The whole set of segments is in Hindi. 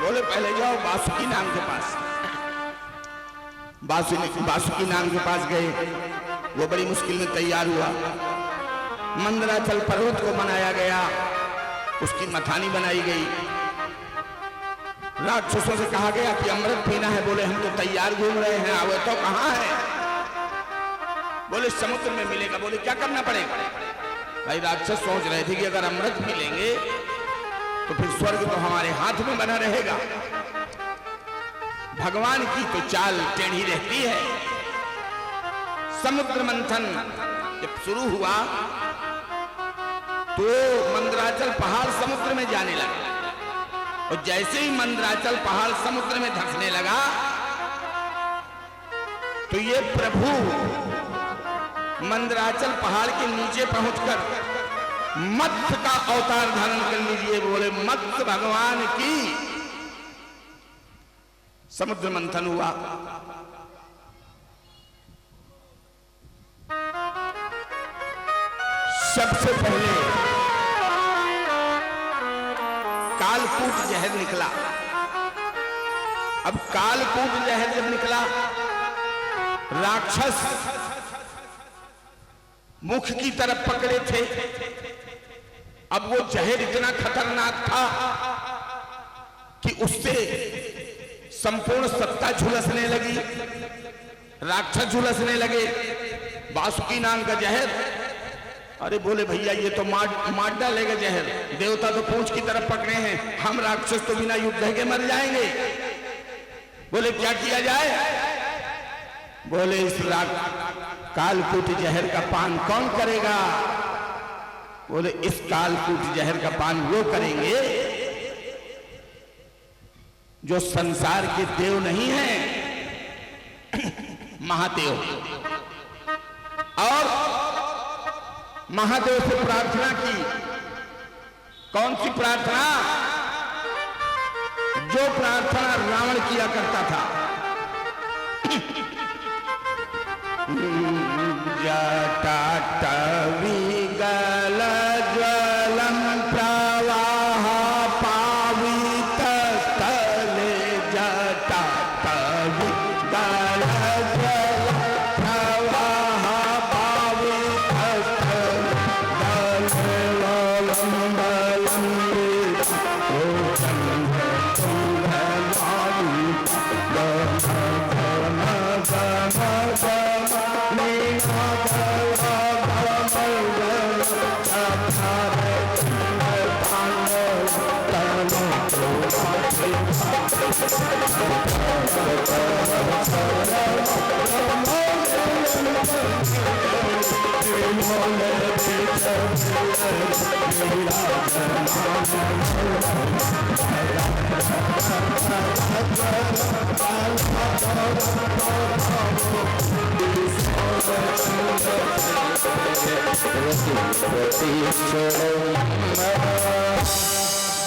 बोले पहले जाओ बासुकी नाग के पास। बासुकी नाग के पास गए, वो बड़ी मुश्किल में तैयार हुआ। मंदराचल पर्वत को बनाया गया, उसकी मथानी बनाई गई। राक्षसों से कहा गया कि अमृत पीना है। बोले हम तो तैयार घूम रहे हैं, आवे तो कहाँ है? बोले समुद्र में मिलेगा। बोले क्या करना पड़ेगा? भाई राक्षस सोच रहे थे कि अगर अमृत मिलेंगे तो फिर स्वर्ग तो हमारे हाथ में बना रहेगा। भगवान की तो चाल टेढ़ी रहती है। समुद्र मंथन जब शुरू हुआ तो मंदराचल पहाड़ समुद्र में जाने लगा, और जैसे ही मंदराचल पहाड़ समुद्र में धंसने लगा तो ये प्रभु मंदराचल पहाड़ के नीचे पहुंचकर मत्स्य का अवतार धारण कर लीजिए। बोले मत्स्य भगवान की। समुद्र मंथन हुआ। सबसे पहले कालकूट जहर निकला। अब कालकूट जहर जब निकला, राक्षस मुख की तरफ पकड़े थे। अब वो जहर इतना खतरनाक था कि उससे संपूर्ण सत्ता झुलसने लगी, राक्षस झुलसने लगे। बासुकी नाग का जहर, अरे बोले भैया ये तो मार डालेगा जहर, देवता तो पूंछ की तरफ पकड़े हैं, हम राक्षस तो बिना युद्ध के मर जाएंगे। बोले क्या किया जाए? बोले इस कालकूट जहर का पान कौन करेगा? बोले इस कालकूट जहर का पान वो करेंगे जो संसार के देव नहीं हैं, महादेव। और महादेव से प्रार्थना की। कौन सी प्रार्थना? जो प्रार्थना रावण किया करता था। जटाटविगल ज्वलं प्रवाह पावित स्थले जटाटविगल ज्वलं प्रवाह पावित स्थले दलम बलम ओ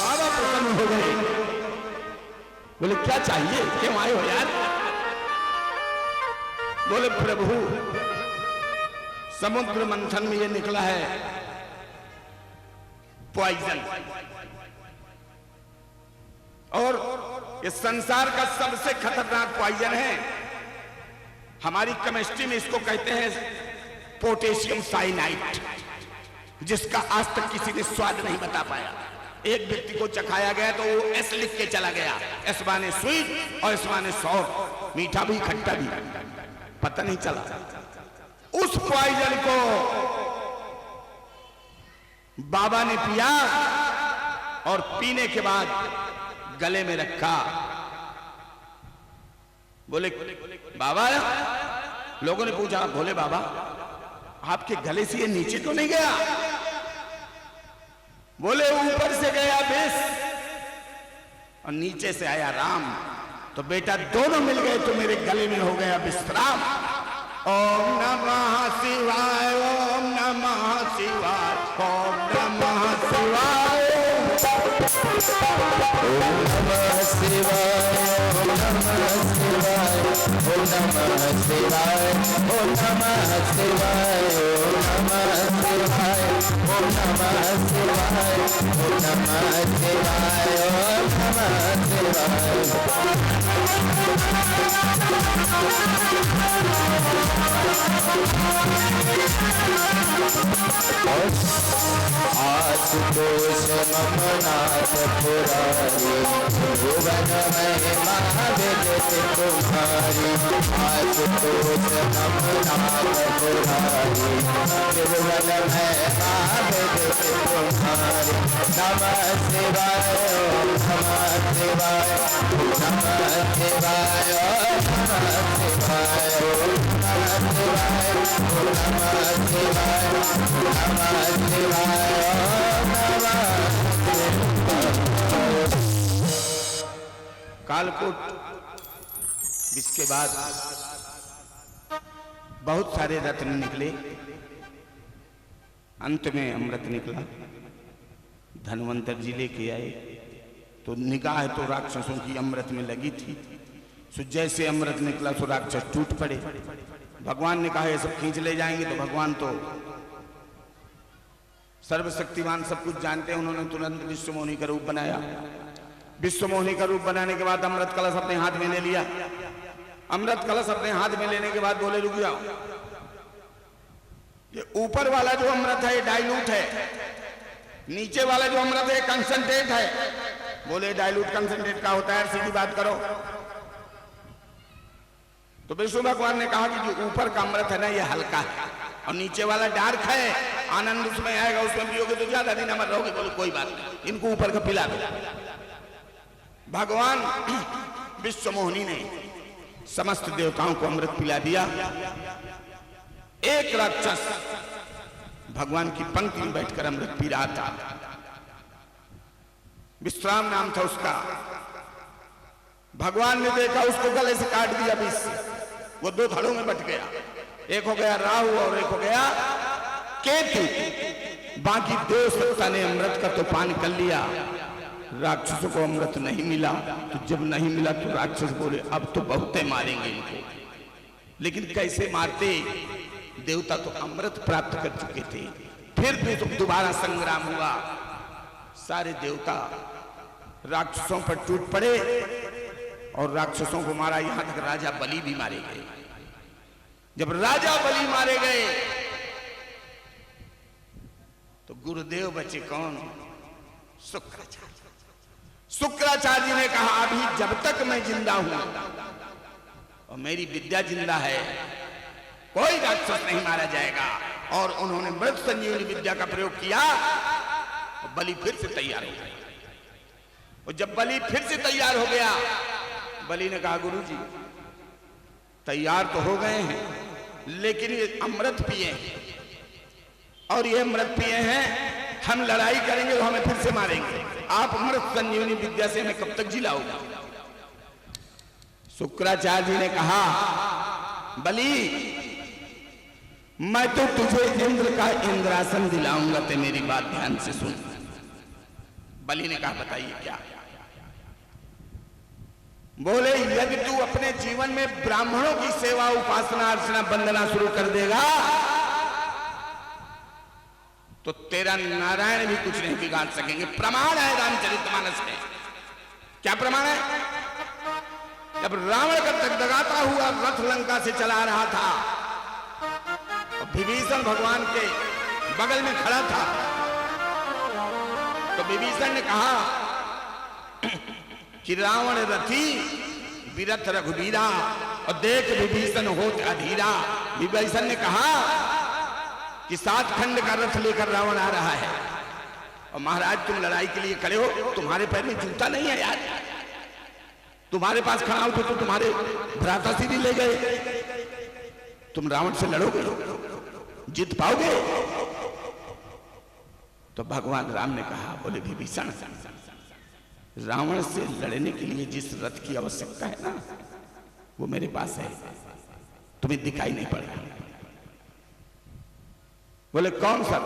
बाबा प्रसन्न हो गए। बोले क्या चाहिए, क्यों आए हो यार? बोले प्रभु समुद्र मंथन में ये निकला है पॉइजन, और ये संसार का सबसे खतरनाक पॉइजन है। हमारी केमिस्ट्री में इसको कहते हैं पोटेशियम साइनाइड, जिसका आज तक किसी ने स्वाद नहीं बता पाया। एक व्यक्ति को चखाया गया तो वो एस लिख के चला गया, एस माने स्वीट और एस माने सॉर, मीठा भी खट्टा भी, पता नहीं चला। उस पॉइजन को बाबा ने पिया और पीने के बाद गले में रखा। बोले बाबा, लोगों ने पूछा बोले बाबा आपके गले से ये नीचे तो नहीं गया? बोले ऊपर से गया विष और नीचे से आया राम, तो बेटा दोनों मिल गए तो मेरे गले में हो गया विश्राम। ओम नमः शिवाय, ओम नमः शिवाय, ओम नमः शिवाय। ओम नमः शिवाय, ओम नमः शिवाय, ओम नमः शिवाय, ओम नमः शिवाय, ओम नमः शिवाय, ओम नमः शिवाय, ओम नमः शिवाय, ओम नमः आशुतोष मम नाथ पुरारी, भुवन महिमा विदित तुम्हारी। आशुतोष मम नाथ पुरारी, भुवन महिमा विदित तुम्हारी। नमः शिवाय, ओम नमः शिवाय, नमः शिवाय, नमः शिवाय, ओम नमः शिवाय, ओम नमः शिवाय, नमः शिवाय, कालकूट इसके बाद बहुत सारे रत्न निकले, अंत में अमृत निकला। धनवंतर जी लेके आए तो निगाह तो राक्षसों की अमृत में लगी थी, सो जैसे अमृत निकला तो राक्षस टूट पड़े। भगवान ने कहा ये सब खींच ले जाएंगे, तो भगवान तो सर्वशक्तिमान सब कुछ जानते हैं। उन्होंने तुरंत विश्वमोहिनी का रूप बनाया। विश्वमोहिनी का रूप बनाने के बाद अमृत कलश अपने हाथ में ले लिया। अमृत कलश अपने हाथ में लेने के बाद बोले रुक जाओ, ये ऊपर वाला जो अमृत है ये डाइल्यूट है, नीचे वाला जो अमृत है कंसंट्रेट है। बोले डाइल्यूट कंसंट्रेट का होता है, सीधी बात करो। तो विष्णु भगवान ने कहा कि जो ऊपर का अमृत है ना ये हल्का है और नीचे वाला डार्क है, आनंद उसमें आएगा, उसमें पियोगे तो ज्यादा दिन अमर रहोगे। बोले कोई बात नहीं, इनको ऊपर का पिला दो। भगवान विश्वमोहिनी ने समस्त देवताओं को अमृत पिला दिया। एक राक्षस भगवान की पंक्ति में बैठकर अमृत पी रहा था, विश्राम नाम था उसका। भगवान ने देखा, उसको गले से काट दिया बीच से, वो दो धड़ों में बट गया। एक हो गया राहु और एक हो गया केतु। बाकी दो सत्ता ने अमृत का तो पान कर लिया, राक्षसों को अमृत नहीं मिला। तो जब नहीं मिला तो राक्षस बोले अब तो बहुते मारेंगे इनको। लेकिन कैसे मारते, देवता तो अमृत प्राप्त कर चुके थे। फिर तो दोबारा संग्राम हुआ, सारे देवता राक्षसों पर टूट पड़े और राक्षसों को मारा। यहां तक राजा बलि भी मारे गए। जब राजा बलि मारे गए तो गुरुदेव बचे कौन? शुक्राचार्य। शुक्राचार्य ने कहा अभी जब तक मैं जिंदा हूं और मेरी विद्या जिंदा है, कोई राक्षस नहीं मारा जाएगा। और उन्होंने मृत संजीवनी विद्या का प्रयोग किया और बलि फिर से तैयार हो गया। और जब बलि फिर से तैयार हो गया, बलि ने कहा गुरुजी तैयार तो हो गए हैं, लेकिन ये अमृत पिए हैं और ये अमृत पिए हैं, हम लड़ाई करेंगे तो हमें फिर से मारेंगे। आप अमृत संजीवनी विद्या से हमें कब तक जिलाओगे? शुक्राचार्य जी ने कहा बलि मैं तो तुझे इंद्र का इंद्रासन दिलाऊंगा, ते मेरी बात ध्यान से सुन। बलि ने कहा बताइए क्या? बोले यदि तू अपने जीवन में ब्राह्मणों की सेवा, उपासना, अर्चना, वंदना शुरू कर देगा तो तेरा नारायण भी कुछ नहीं बिगाड़ सकेंगे। प्रमाण है रामचरितमानस में। क्या प्रमाण है? जब रावण का दगदगाता हुआ रथ लंका से चला रहा था और विभीषण भगवान के बगल में खड़ा था, तो विभीषण ने कहा कि रावण रथी विरथ रघुबीरा और देख विभीषण होत अधीरा। विभीषण ने कहा कि 7 खंड का रथ लेकर रावण आ रहा है और महाराज तुम लड़ाई के लिए खड़े हो, तुम्हारे पैर में जूता नहीं है यार, तुम्हारे पास खड़ा हो तो तुम्हारे भ्राता सीधी ले गए, तुम रावण से लड़ोगे, जीत पाओगे? तो भगवान राम ने कहा, बोले विभीषण रावण से लड़ने के लिए जिस रथ की आवश्यकता है ना वो मेरे पास है, तुम्हें दिखाई नहीं पड़ेगा। बोले कौन सा?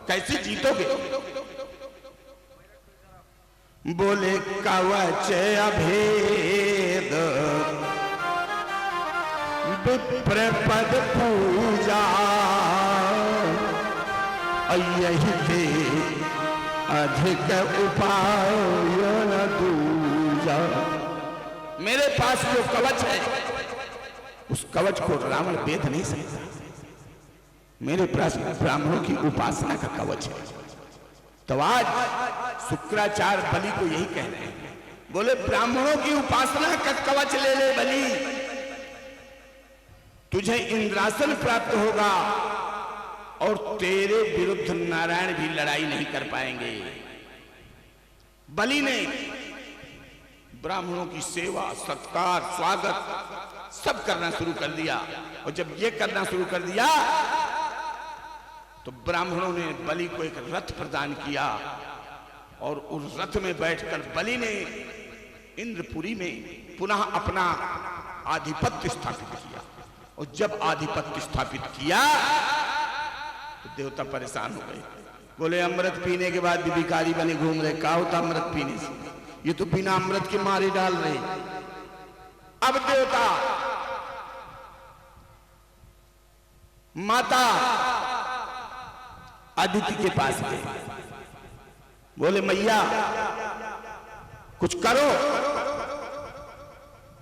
कैसे जीतोगे? बोले कवच अभेद विप्र पद पूजा यही थे अधिक उपाय न दूजा। मेरे पास जो कवच है उस कवच को रावण भेद नहीं सकता। मेरे पास ब्राह्मणों की उपासना का कवच है। तो आज शुक्राचार्य बलि को यही कह रहे हैं, बोले ब्राह्मणों की उपासना का कवच ले ले बलि, तुझे इंद्रासन प्राप्त होगा और तेरे विरुद्ध नारायण भी लड़ाई नहीं कर पाएंगे। बलि ने ब्राह्मणों की सेवा सत्कार स्वागत सब करना शुरू कर दिया, और जब ये करना शुरू कर दिया तो ब्राह्मणों ने बलि को एक रथ प्रदान किया, और उस रथ में बैठकर बलि ने इंद्रपुरी में पुनः अपना आधिपत्य स्थापित किया। और जब आधिपत्य स्थापित किया तो देवता परेशान हो गए, बोले अमृत पीने के बाद भी भिखारी बने घूम रहे, क्या होता अमृत पीने से, ये तो बिना अमृत के मारे डाल रहे। अब देवता माता अदिति के पास गए, बोले मैया कुछ करो,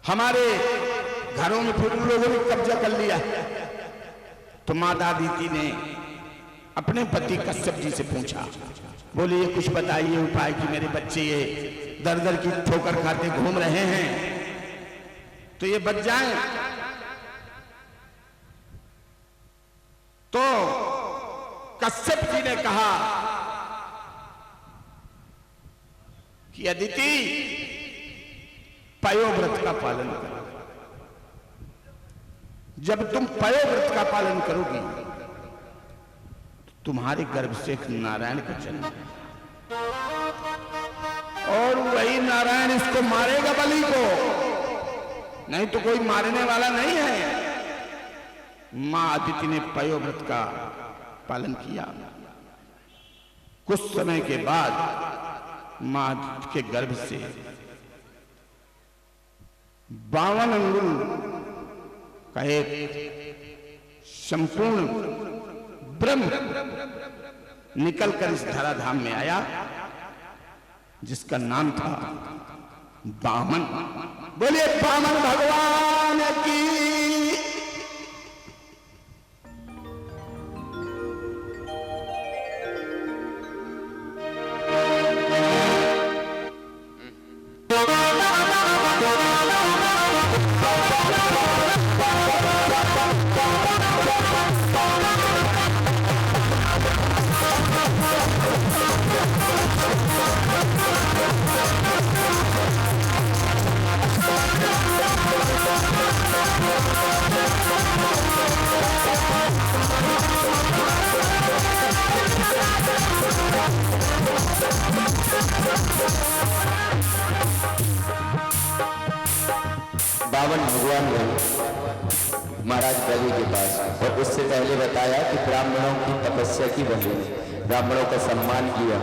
हमारे घरों में फिर उन लोगों ने कब्जा कर लिया। तो माता अदिति ने अपने पति कश्यप जी से पूछा, बोले ये कुछ बताइए उपाय कि मेरे बच्चे ये दर दर की ठोकर खाते घूम रहे हैं, तो ये बच जाएं। तो कश्यप जी ने कहा कि अदिति पयोव्रत का पालन करो, जब तुम पयोव्रत का पालन करोगी तो तुम्हारे गर्भ से एक नारायण का जन्म है, और वही नारायण इसको मारेगा बलि को, नहीं तो कोई मारने वाला नहीं है। मां अदिति ने पयोव्रत का पालन किया। कुछ समय के बाद मां अदिति के गर्भ से 52 अंगुल का एक संपूर्ण ब्रह्म निकलकर इस धराधाम में आया, जिसका नाम था वामन। बोलिए वामन भगवान की। बावन भगवान गए महाराज बलि के पास, और उससे पहले बताया कि ब्राह्मणों की तपस्या की वजह ने ब्राह्मणों का सम्मान किया,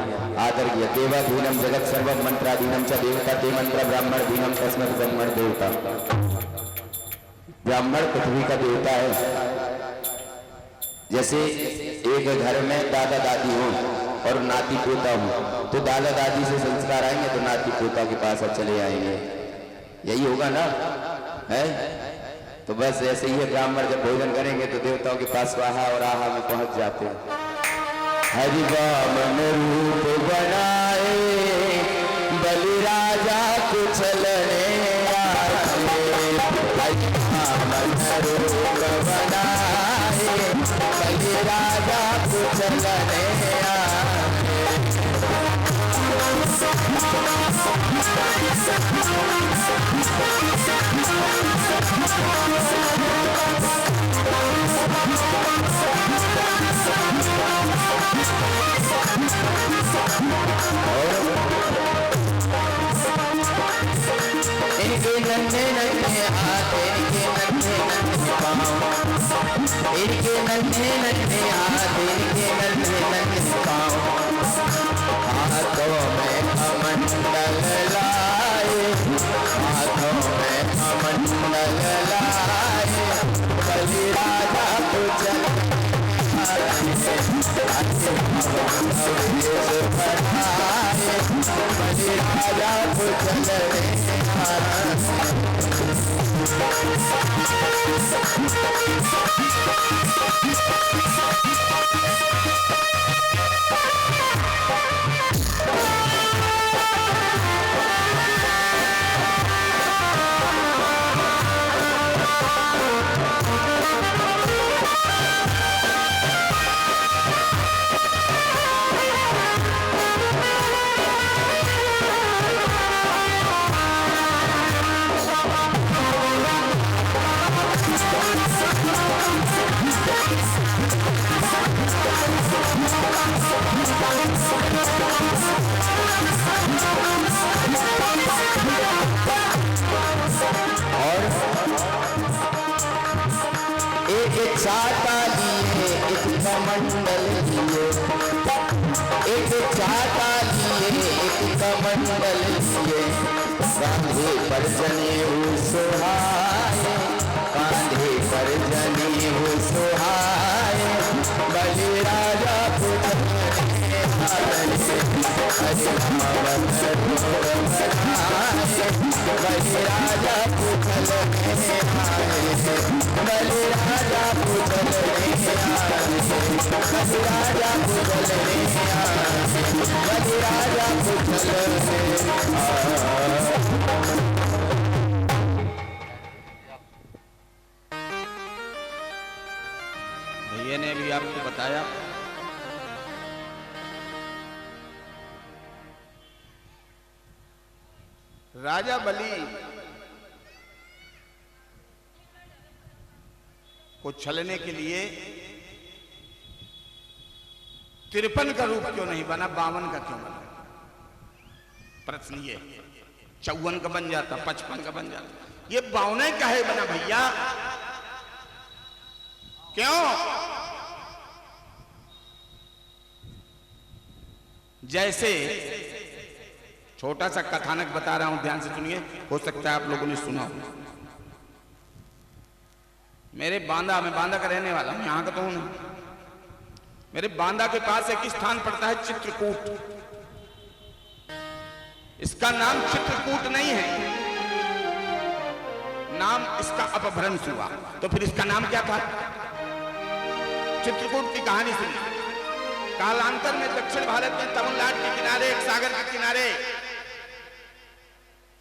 आदर किया। देवाधीनम जगत सर्वम मंत्राधीनम च देवता ते मंत्र ब्राह्मण धीनम तस्मत् ब्रह्मण देवता। ब्राह्मण पृथ्वी का देवता है। जैसे एक घर में दादा दादी हो और नाती पोता हो, तो दादा दादी से संस्कार आएंगे तो नाती पोता के पास चले आएंगे, यही होगा ना है। तो बस ऐसे ही है, ब्राह्मण जब भोजन करेंगे तो देवताओं के पास स्वाहा और आहा में पहुंच जाते हैं। हरि वामन रूप बनाए बलि राजा को चलने आए, हरि वामन रूप बनाए बलि राजा को चलने आए। इनके नन्हे नन्हे हाथ, इनके नन्हे नन्हे पाँव, इनके नन्हे नन्हे हाथ, इनके नन्हे नन्हे पाँव, हाथों में कमंडल कमंडल लाए, हाथों में कमंडल लाए, बलि राजा पूजन बलि राजा छाता लिए, एक कमंडल लिए, एक छाता लिए, एक कमंडल लिए, कांधे पर जनेऊ सुहाए, कांधे पर जनेऊ सुहाए, बलि राजा पूजन हरे राम बलि राजा पूजन बलि राजा पूजन बलि राजा पूजन बलि राजा पूजन। भैया ने भी आपको बताया राजा बलि को छलने के लिए 53 का रूप क्यों नहीं बना, 52 का क्यों बना? प्रश्न ये 54 का बन जाता, 55 का बन जाता, ये 52 का है बना भैया। क्यों? जैसे छोटा सा कथानक बता रहा हूं, ध्यान से सुनिए, हो सकता है आप लोगों ने सुना हो। मेरे बांदा, मैं बांदा का रहने वाला हूं, यहां का तो हूं नहीं। मेरे बांदा के पास एक स्थान पड़ता है चित्रकूट। इसका नाम चित्रकूट नहीं है, नाम इसका अपभ्रंश हुआ, तो फिर इसका नाम क्या था? चित्रकूट की कहानी सुनिए। कालांतर में दक्षिण भारत में तमिलनाडु के किनारे, एक सागर के किनारे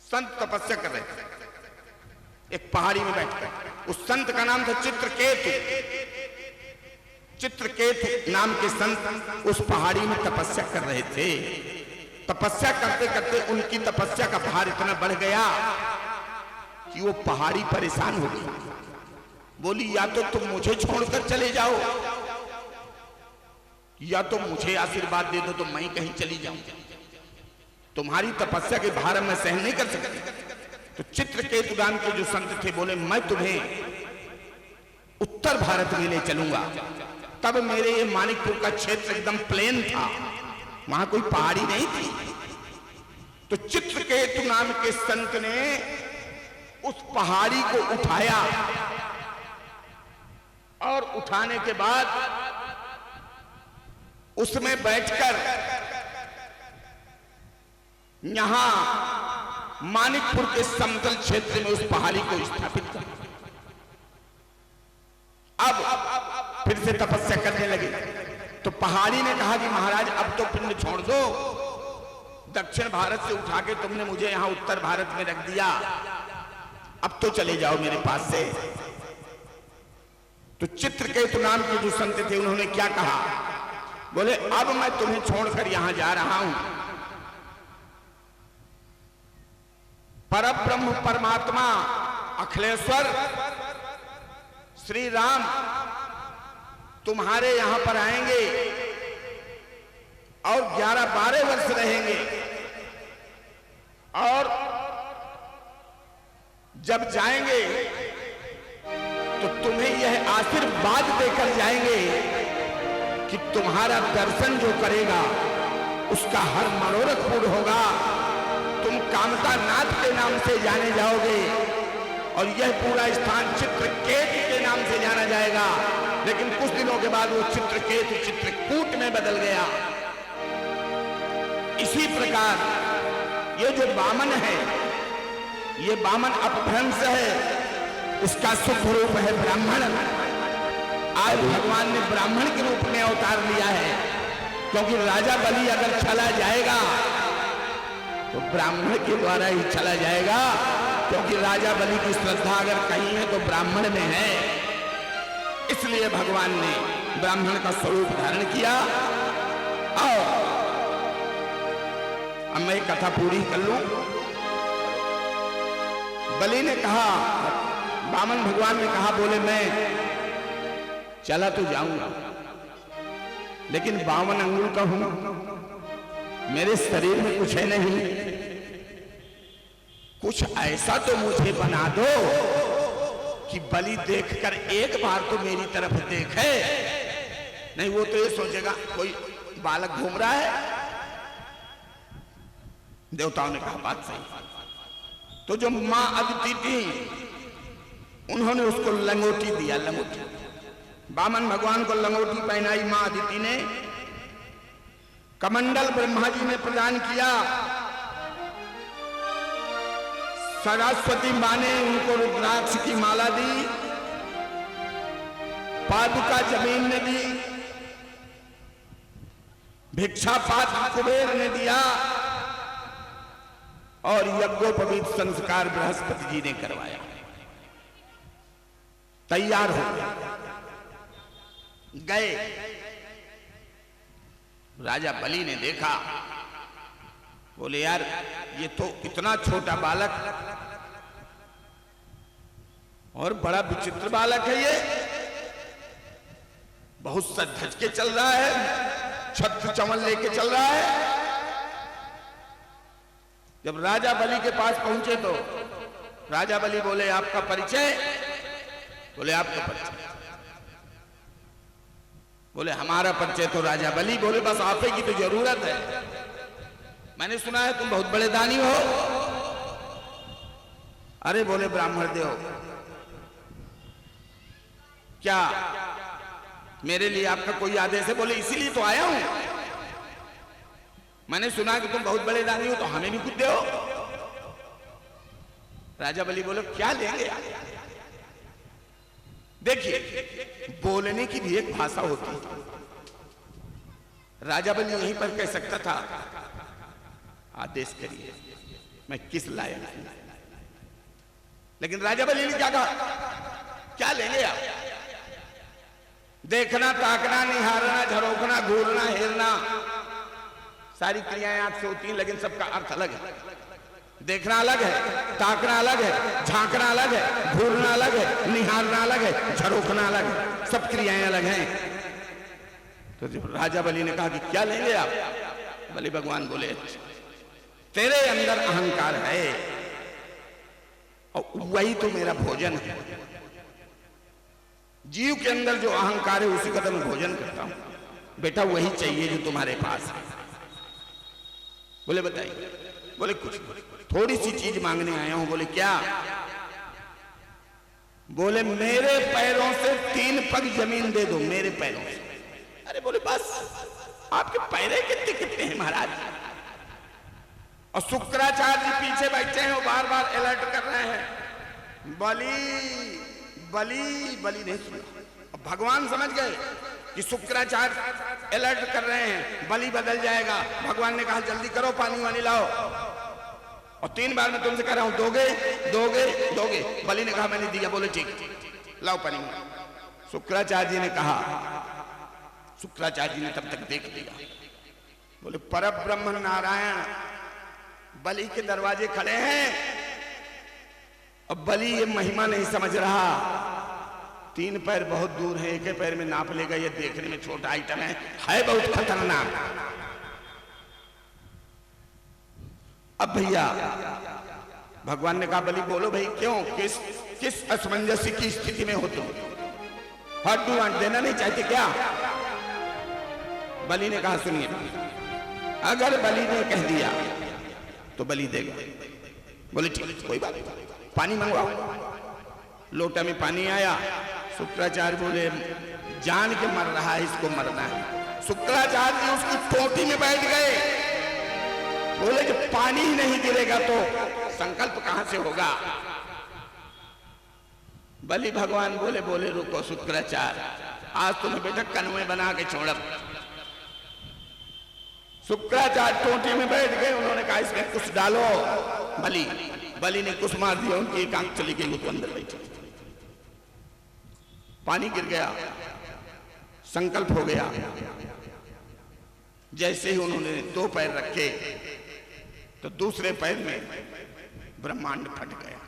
संत तपस्या कर रहे थे, एक पहाड़ी में बैठकर। उस संत का नाम था चित्रकेतु। चित्रकेतु नाम के संत उस पहाड़ी में तपस्या कर रहे थे। तपस्या करते करते उनकी तपस्या का भार इतना बढ़ गया कि वो पहाड़ी परेशान हो गई। बोली, या तो तुम मुझे छोड़कर चले जाओ, या तो मुझे आशीर्वाद दे दो तो मैं कहीं चली जाऊं। तुम्हारी तपस्या के भार में सहन नहीं कर सकती। तो चित्रकेतु नाम के जो संत थे बोले, मैं तुम्हें उत्तर भारत में ले चलूंगा। तब मेरे ये मानिकपुर का क्षेत्र एकदम प्लेन था, वहां कोई पहाड़ी नहीं थी। तो चित्रकेतु नाम के संत ने उस पहाड़ी को उठाया और उठाने के बाद उसमें बैठकर यहां मानिकपुर के समतल क्षेत्र में उस पहाड़ी को स्थापित कर, अब फिर से तपस्या करने लगे। तो पहाड़ी ने कहा कि महाराज अब तो पिंड छोड़ दो, दक्षिण भारत से उठा के तुमने मुझे यहां उत्तर भारत में रख दिया, अब तो चले जाओ मेरे पास से। तो चित्रकेतु नाम के जो संत थे उन्होंने क्या कहा? बोले, अब मैं तुम्हें छोड़कर यहां जा रहा हूं। परब्रह्म परमात्मा अखिलेश्वर श्री राम तुम्हारे यहां पर आएंगे और 11-12 वर्ष रहेंगे, और जब जाएंगे तो तुम्हें यह आशीर्वाद देकर जाएंगे कि तुम्हारा दर्शन जो करेगा उसका हर मनोरथ पूर्ण होगा, कामता नाथ के नाम से जाने जाओगे और यह पूरा स्थान चित्रकेत के नाम से जाना जाएगा। लेकिन कुछ दिनों के बाद वो चित्रकेत चित्रकूट में बदल गया। इसी प्रकार ये जो वामन है, ये वामन अपभ्रंश है, इसका शुभ रूप है ब्राह्मण। आज भगवान ने ब्राह्मण के रूप में अवतार लिया है, क्योंकि राजा बलि अगर चला जाएगा तो ब्राह्मण के द्वारा ही चला जाएगा, क्योंकि राजा बलि की श्रद्धा अगर कहीं है तो ब्राह्मण में है। इसलिए भगवान ने ब्राह्मण का स्वरूप धारण किया। और अब मैं कथा पूरी कर लूं। बलि ने कहा, वामन भगवान ने कहा, बोले मैं चला तो जाऊंगा, लेकिन 52 अंगुल का हूं, मेरे शरीर में कुछ है नहीं, कुछ ऐसा तो मुझे बना दो कि बलि देखकर एक बार तो मेरी तरफ देखे। नहीं, वो तो ये सोचेगा कोई बालक घूम रहा है। देवताओं ने कहा बात सही। तो जो मां अदिति थी, उन्होंने उसको लंगोटी दिया, लंगोटी। वामन भगवान को लंगोटी पहनाई मां अदिति ने। कमंडल ब्रह्मा जी ने प्रदान किया। सरस्वती मां ने उनको रुद्राक्ष की माला दी। पादुका जमीन ने दी। भिक्षा पात्र कुबेर ने दिया। और यज्ञोपवीत संस्कार बृहस्पति जी ने करवाया। तैयार हो गए। राजा बलि ने देखा, बोले यार ये तो इतना छोटा बालक और बड़ा विचित्र बालक है, ये बहुत सज के चल रहा है, छत्र चमन लेके चल रहा है। जब राजा बलि के पास पहुंचे तो राजा बलि बोले आपका परिचय? बोले आपका परिचय? बोले हमारा परिचय तो राजा बलि। बोले बस आप ही की तो जरूरत है, मैंने सुना है तुम बहुत बड़े दानी हो। अरे बोले ब्राह्मण देव, क्या मेरे लिए आपका कोई आदेश है? बोले इसीलिए तो आया हूं, मैंने सुना कि तुम बहुत बड़े दानी हो, तो हमें भी कुछ दो। राजा बलि बोले क्या लेंगे? देखिए, बोलने की भी एक भाषा होती है। राजा बलि यहीं पर कह सकता था आदेश करिए, मैं किस लायक हूं। लेकिन राजा बलि ने क्या कहा? क्या लेंगे आप? देखना, ताकना, निहारना, झरोकना, घूरना, हेरना, सारी क्रियाएं आंख से होती हैं, लेकिन सबका अर्थ अलग है। देखना अलग है, ताकना अलग है, झांकना अलग है, घूरना अलग है, निहारना अलग है, झरोकना अलग है, सब क्रियाएं अलग हैं। तो जब राजा बलि ने कहा कि क्या लेंगे आप? बलि भगवान बोले तेरे अंदर अहंकार है और वही तो मेरा भोजन है। जीव के अंदर जो अहंकार है उसी का तो मैं भोजन करता हूं। बेटा वही चाहिए जो तुम्हारे पास है। बोले बताइए। बोले कुछ थोड़ी सी चीज मांगने आया हूं। बोले क्या? बोले मेरे पैरों से 3 पग जमीन दे दो, मेरे पैरों से। अरे बोले बस आपके पैरे कितने हैं महाराज? और शुक्राचार्य जी पीछे बैठे हैं, वो बार बार अलर्ट कर रहे हैं, बलि बलि बलि नहीं सुना। भगवान समझ गए कि शुक्राचार्य अलर्ट कर रहे हैं, बलि बदल जाएगा। भगवान ने कहा जल्दी करो, पानी वानी लाओ। और 3 बार मैं तुमसे कह रहा हूं, दोगे दोगे दोगे। बलि ने कहा मैंने दिया। बोले ठीक, लाओ पानी। शुक्राचार्य जी ने कहा, शुक्राचार्य जी ने तब तक देख लिया। बोले परब्रह्म नारायण बलि के दरवाजे खड़े हैं। अब बलि ये महिमा नहीं समझ रहा। 3 पैर बहुत दूर है, एक पैर में नाप लेगा, ये देखने में छोटा आइटम है बहुत खतरनाक। अब भैया भगवान ने कहा बलि बोलो भाई क्यों, किस असमंजस्य की स्थिति में हो तुम? What do want? देना नहीं चाहते क्या? बलि ने कहा सुनिए, अगर बलि ने कह दिया तो बलि देगा। बोले ठीक, कोई बात नहीं, पानी मंगवाओ। लोटा में पानी आया। शुक्राचार्य बोले जान के मर रहा है, इसको मरना है। शुक्राचार्य जी उसकी टोटी में बैठ गए। बोले जब पानी ही नहीं गिरेगा तो संकल्प कहां से होगा। बलि भगवान बोले बोले रुको शुक्राचार्य, आज तुम्हें बेटा कन्वे बना के छोड़ब। शुक्राचार्य टोटी में बैठ गए। उन्होंने कहा इसमें कुछ डालो। बलि ने कुछ मार दिया, उनकी एक आंख चली गई, वो तो अंदर बैठी। पानी गिर गया, संकल्प हो गया। जैसे ही उन्होंने 2 पैर रखे तो दूसरे पैर में ब्रह्मांड फट गया।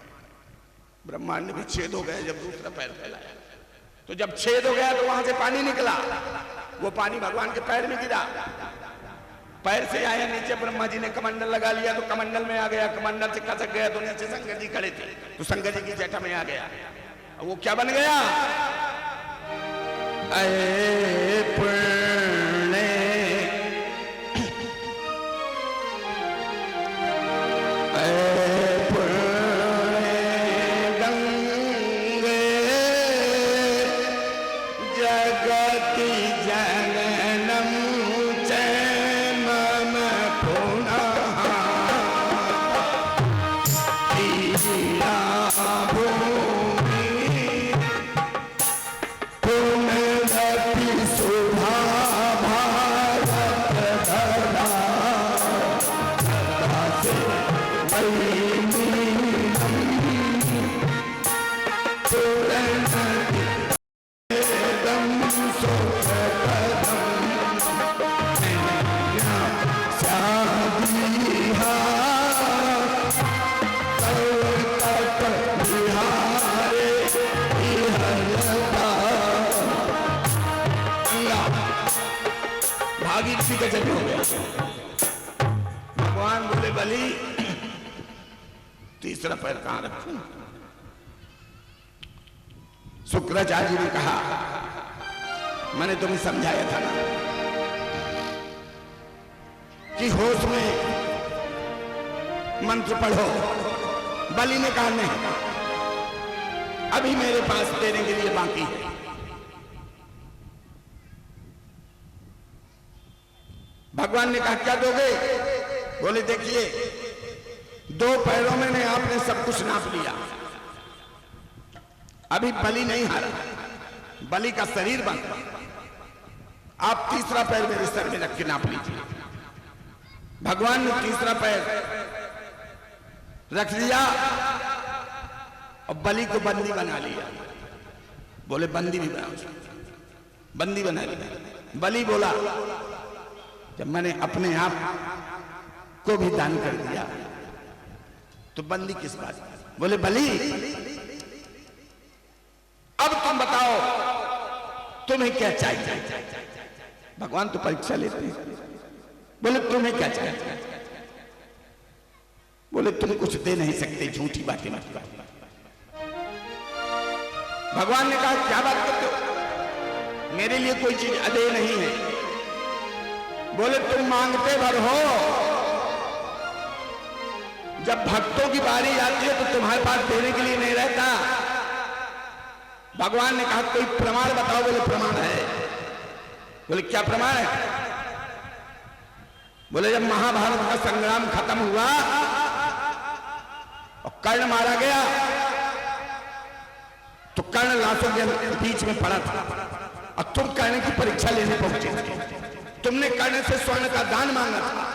ब्रह्मांड में छेद हो गया। जब दूसरा पैर फैलाया तो जब छेद हो गया तो वहां से पानी निकला। वो पानी भगवान के पैर में गिरा। पैर से आया नीचे, ब्रह्मा जी ने कमंडल लगा लिया तो कमंडल में आ गया। कमंडल से खसक गया तो नीचे शंकर जी खड़े थे तो शंकर जी की जटा में आ गया। वो क्या बन गया। अये पुण्य गंगे जगति जननम चैनम पुनः ईया भागीरथी का जन्म हो गया। भगवान बोले बलि तीसरा पैर कहां रखूं। शुक्राचार्य जी ने कहा मैंने तुम्हें समझाया था ना कि होश में मंत्र पढ़ो। बलि ने कहा नहीं, अभी मेरे पास देने के लिए बाकी है। भगवान ने कहा क्या दोगे। बोले देखिए 2 पैरों में ने आपने सब कुछ नाप लिया, अभी बलि नहीं हारा, बलि का शरीर बन रहा। आप तीसरा पैर मेरे सर में रख के नाप लीजिए। भगवान ने तीसरा पैर रख लिया और बलि को बंदी बना लिया। बोले बंदी भी बनाओ, बंदी बना लिया। बलि बोला जब मैंने अपने आप को भी दान कर दिया तो बंदी किस बात। बोले बलि अब तुम बताओ तुम्हें क्या चाहिए। भगवान तो परीक्षा लेते हैं। बोले तुम्हें क्या चाहिए। बोले तुम कुछ दे नहीं सकते, झूठी बातें मत करो। भगवान ने कहा क्या बात करते हो, मेरे लिए कोई चीज अदेय नहीं है। बोले तुम मांगते भर हो, जब भक्तों की बारी आती है तो तुम्हारे पास देने के लिए नहीं रहता। भगवान ने कहा कोई प्रमाण बताओ। बोले प्रमाण है। बोले क्या प्रमाण है। बोले जब महाभारत का संग्राम खत्म हुआ और कर्ण मारा गया तो कर्ण लाशों के बीच में पड़ा था और तुम कर्ण की परीक्षा लेने पहुंचे थे। तुमने कर्ण से स्वर्ण का दान मांगा था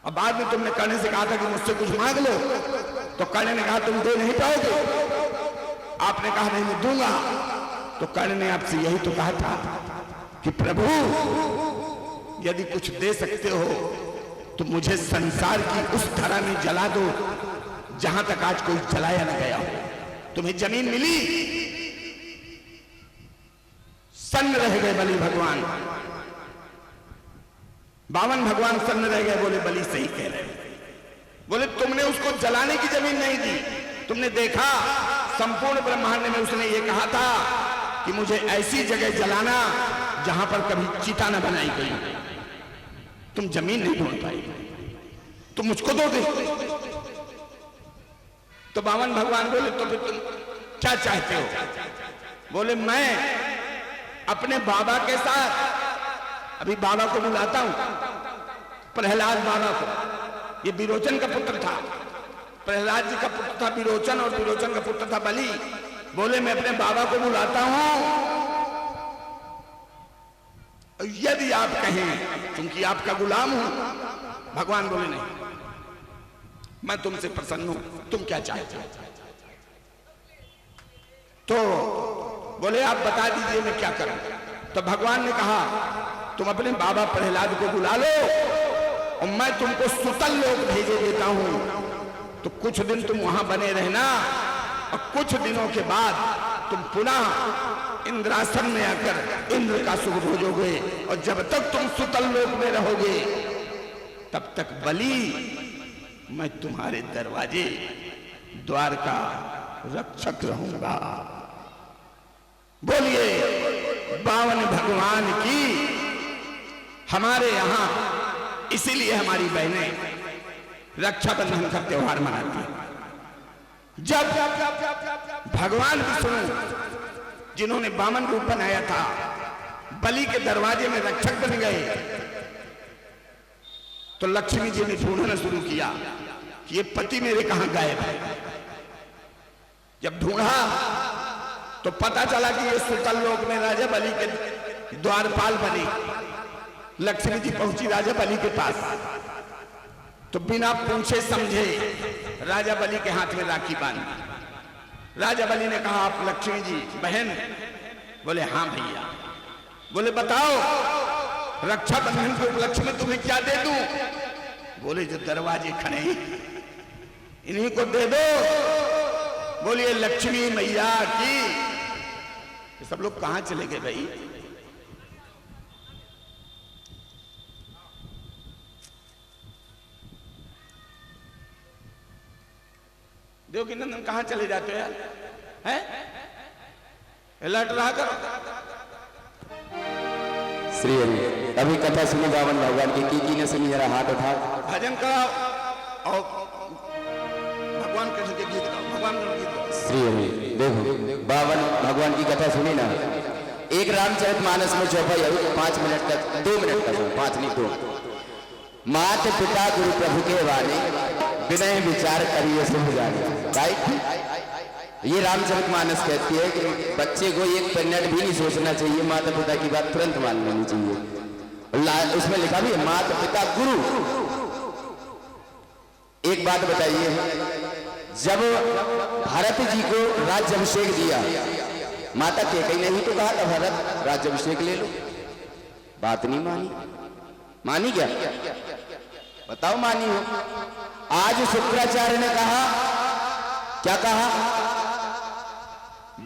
और बाद में तुमने कर्ण से कहा था कि मुझसे कुछ मांग लो, तो कर्ण ने कहा तुम दे नहीं पाओगे। आपने कहा नहीं मैं दूंगा। तो कर्ण ने आपसे यही तो कहा था कि प्रभु यदि कुछ दे सकते हो तो मुझे संसार की उस धरा में जला दो जहां तक आज कोई जलाया न गया हो। तुम्हें जमीन मिली, सन्न रह गए बलि भगवान। 52 भगवान सन्न रह गए। बोले बलि सही कह रहे। बोले तुमने उसको जलाने की जमीन नहीं दी। तुमने देखा संपूर्ण ब्रह्मांड में उसने ये कहा था कि मुझे ऐसी जगह जलाना जहां पर कभी चिता न बनाई गई। तुम जमीन नहीं ढूंढ पाई, तुम मुझको दोगे? तो बामन भगवान बोले तो फिर तुम क्या चाहते हो? बोले मैं अपने बाबा के साथ, अभी बाबा को बुलाता हूं, प्रहलाद बाबा को, ये विरोचन का पुत्र था, प्रहलाद जी का पुत्र था विरोचन, और विरोचन का पुत्र था बलि। बोले मैं अपने बाबा को बुलाता हूं, यदि आप कहें, क्योंकि आपका गुलाम हूं। भगवान बोले नहीं, मैं तुमसे प्रसन्न हूं, तुम क्या चाहते हो? तो बोले आप बता दीजिए मैं क्या करूं। तो भगवान ने कहा तुम अपने बाबा प्रहलाद को बुला लो और मैं तुमको सुतल लोक भेजे देता हूं, तो कुछ दिन तुम वहां बने रहना, और कुछ दिनों के बाद तुम पुनः इंद्रासन में आकर इंद्र का सुख भोगोगे, और जब तक तुम सुतल लोक में रहोगे तब तक बलि मैं तुम्हारे दरवाजे द्वार का रक्षक रहूंगा। बोलिए बावन भगवान की। हमारे यहां इसीलिए हमारी बहनें रक्षाबंधन का त्योहार मनाती हैं। जब भगवान विष्णु जिन्होंने वामन रूप बनाया था बलि के दरवाजे में रक्षक बन गए, तो लक्ष्मी जी ने ढूंढना शुरू किया कि ये पति मेरे कहां गायब है। जब ढूंढा तो पता चला कि ये सुतल लोक में राजा बलि के द्वारपाल बने। लक्ष्मी जी पहुंची राजा बलि के पास, तो बिना पूछे समझे राजा बलि के हाथ में राखी बांधी। राजा बलि ने कहा आप लक्ष्मी जी बहन? बोले हाँ भैया। बोले बताओ रक्षाबंधन के उपलक्ष्य में तुम्हें क्या दे दूं? बोले जो दरवाजे खड़े इन्हीं को दे दो। बोलिए लक्ष्मी मैया की। ये सब लोग कहां चले गए भाई? देवकी नंदन कहां चले जाते हो यार? हैं? लट रहा करो। श्री हरि, अभी कथा सुनी बावन भगवान की ने सुनी, जरा हाथ उठाओ, भजन कराओ और भगवान कृष्ण के गीत गाओ, भगवान के गीत गाओ। श्री हरि, देखो बावन भगवान की कथा सुनी ना, एक रामचरितमानस में चौपाई आई 5 मिनट तक, 2 मिनट तक, 5 नहीं 2। मात पिता गुरु प्रभु के वाणी, विनय विचार करिए सुख जाने। राइट, ये रामचरितमानस कहती है कि बच्चे को 1 मिनट भी नहीं सोचना चाहिए, माता पिता की बात तुरंत मान लेनी चाहिए। उसमें लिखा भी है माता पिता गुरु। एक बात बताइए, जब भरत जी को राज्याभिषेक दिया, माता कैकेयी ने ही तो कहा था भरत राज्याभिषेक ले लो, बात नहीं मानी। मानी क्या? बताओ मानी हो? आज शुक्राचार्य ने कहा, क्या कहा?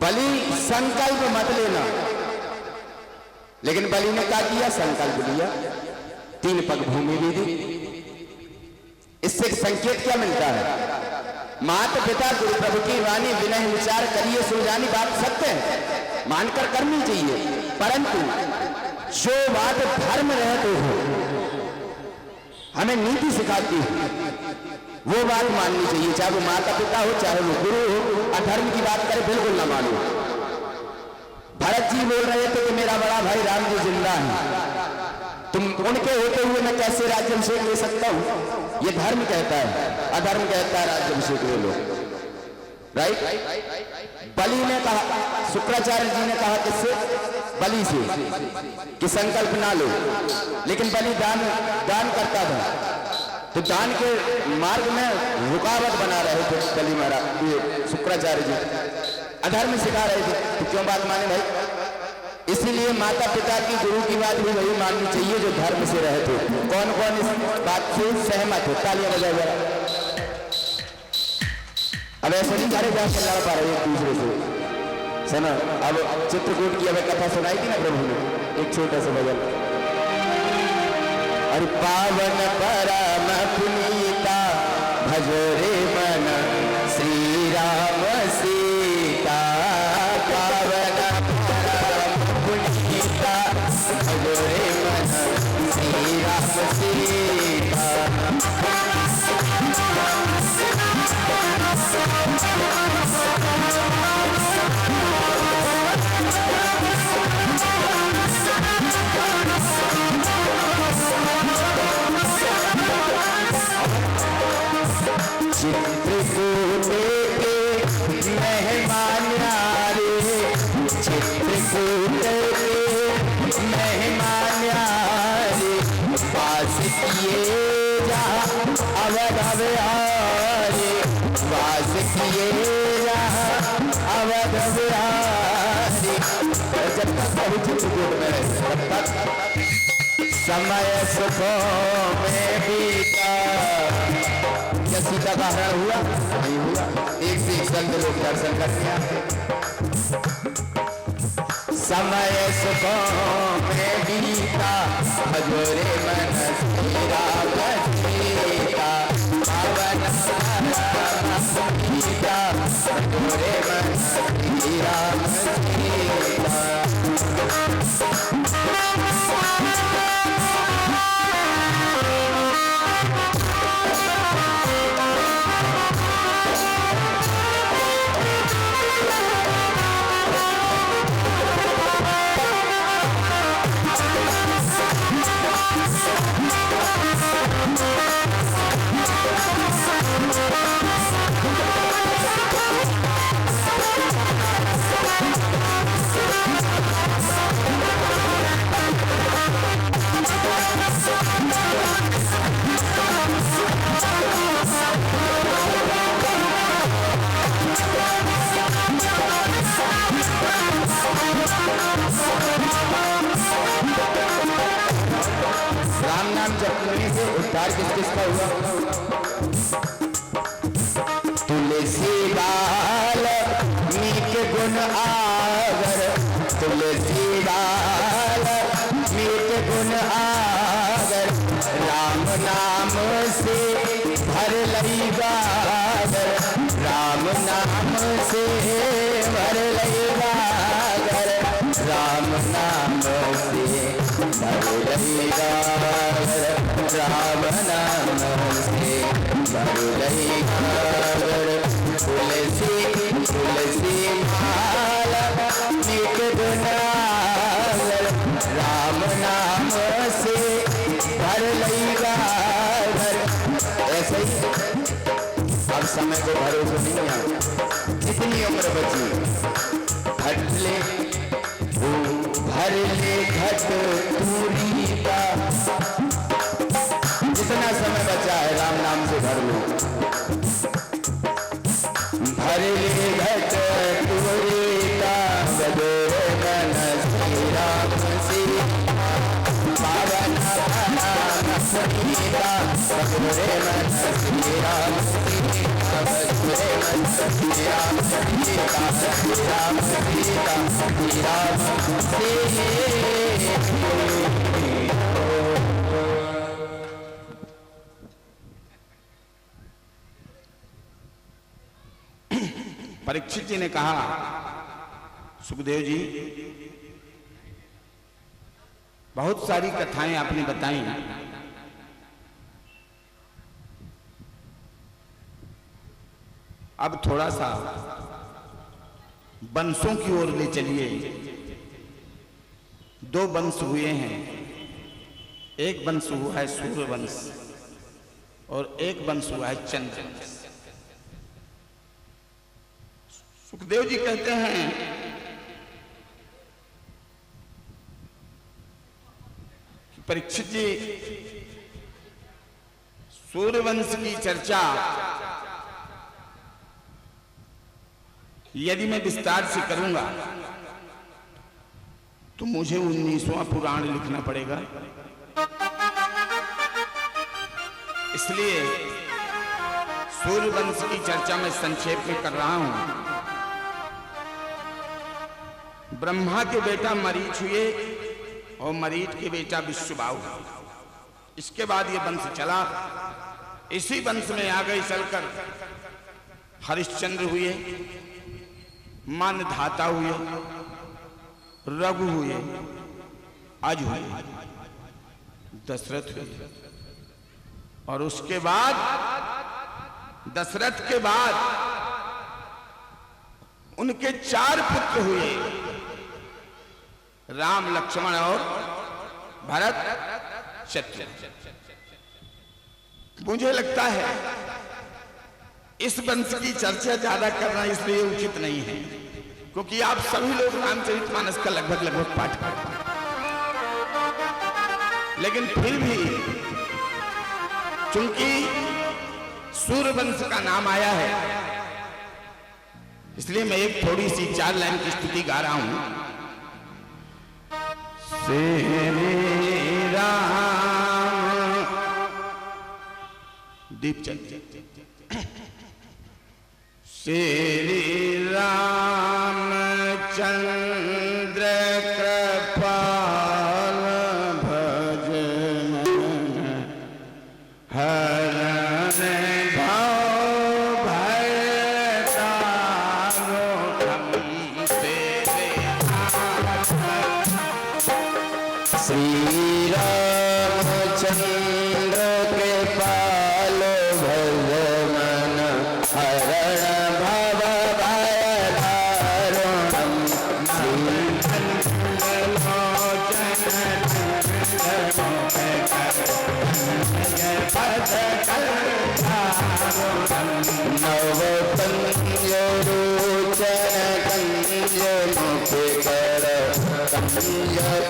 बलि संकल्प मत लेना, लेकिन बलि ने क्या किया? संकल्प लिया, 3 पग भूमि भी दी। इससे संकेत क्या मिलता है? माता पिता गुरु प्रभु की वाणी, विनय विचार करिए सुलझानी। बात सत्य है, मानकर करनी चाहिए, परंतु जो बात धर्म रहते हो, हमें नीति सिखाती है, वो बात माननी चाहिए। चाहे वो माता पिता हो, चाहे वो गुरु हो, अधर्म की बात करे बिल्कुल ना मानो। भरत जी बोल रहे थे कि मेरा बड़ा भाई राम जी जिंदा है, तुम उनके होते हुए मैं कैसे राज्याभिषेक ले सकता हूं? ये धर्म कहता है, अधर्म कहता है राज्याभिषेक ले लो। राइट, बलि ने कहा, शुक्राचार्य जी ने कहा किससे? बलि से, कि संकल्प ना लो, लेकिन बलि दान करता था, तो दान के मार्ग में रुकावट बना रहे थे बलि महाराज, ये शुक्राचार्य जी अधर्म सिखा रहे थे, तो क्यों बात माने भाई? इसीलिए माता पिता की गुरु की बात भी वही माननी चाहिए जो धर्म से रहते। कौन कौन इस बात से सहमत हो? तालियां बजाओ जरा। अब ऐसे नहीं सारे जाकर लड़ पा रहे एक दूसरे से, सुना? अब चित्रकूट की हमें कथा सुनाई थी ना प्रभु ने, एक छोटा सा भजन। और पावन परम पुनीता भजो रे मन श्री राम सीता, पावन परम पुनीता भजो रे मन श्री राम सीता। बिहारी वास किए रहा अवध बिहारी। जब तक प्रभु चित्रकूट में रहे तब तक समय सुखों में बीता। क्या सीता का हरण हुआ? नहीं हुआ। एक से एक संत लोग दर्शन करते हैं। समय सुखों में बीता भजोरे मन सीता सीता पावन सीता भजोरे मन सीता सीता। राम नाम जपने से उद्धार किस किसका हुआ? तुलसी बाल मीठ गुण आगर तुलसी बाल मीठ गुण आगर राम नाम से भर लई गागर राम नाम से भर लई गागर राम नाम से भर लई गागर राम नाम से भर लई गागर। तुलसी तुलसी माला मीठ गुण आगर राम नाम से भर लई गागर। ऐसे ही अब समय को भरोसा नहीं है। जितनी उम्र बची भर ले घट पूरी का। जितना समय बचा है राम नाम से भर लो। भर ले घट पूरी का बदोरे मन श्री राम से पावन सीता बदोरे मन श्री राम सीता बदोरे मन श्री राम सीता श्री राम सीता श्री राम परीक्षित जी ने कहा, सुखदेव जी बहुत सारी कथाएं आपने बताई, अब थोड़ा सा वंशों की ओर ले चलिए। दो वंश हुए हैं, एक वंश हुआ है सूर्य वंश और एक वंश हुआ है चंद्र वंश। सुखदेव जी कहते हैं कि परीक्षित जी सूर्यवंश की चर्चा यदि मैं विस्तार से करूंगा तो मुझे 19वां पुराण लिखना पड़ेगा। इसलिए सूर्यवंश की चर्चा मैं संक्षेप में कर रहा हूं। ब्रह्मा के बेटा मरीच हुए और मरीच के बेटा विश्वबाहु। इसके बाद ये वंश चला। इसी वंश में आगे चलकर हरिश्चंद्र हुए, मानधाता हुए, रघु हुए, अज हुए, दशरथ हुए और उसके बाद दशरथ के बाद उनके 4 पुत्र हुए, राम, लक्ष्मण और भरत, शत्रुघ्न। मुझे लगता है इस वंश की चर्चा ज्यादा करना इसलिए उचित नहीं है क्योंकि आप सभी लोग रामचरितमानस का लगभग पाठ करते हैं, लेकिन फिर भी चूंकि सूर्यवंश का नाम आया है, इसलिए मैं एक थोड़ी सी 4 लाइन की स्तुति गा रहा हूं। श्री राम दीपचंद, श्री रामचंद्र कृपाल भजन हरण भव भय तारो श्री रामचंद्र के पालो भजमन हरण भव भय दारुणम नव कंजरोचन कंज मुखे कर कंज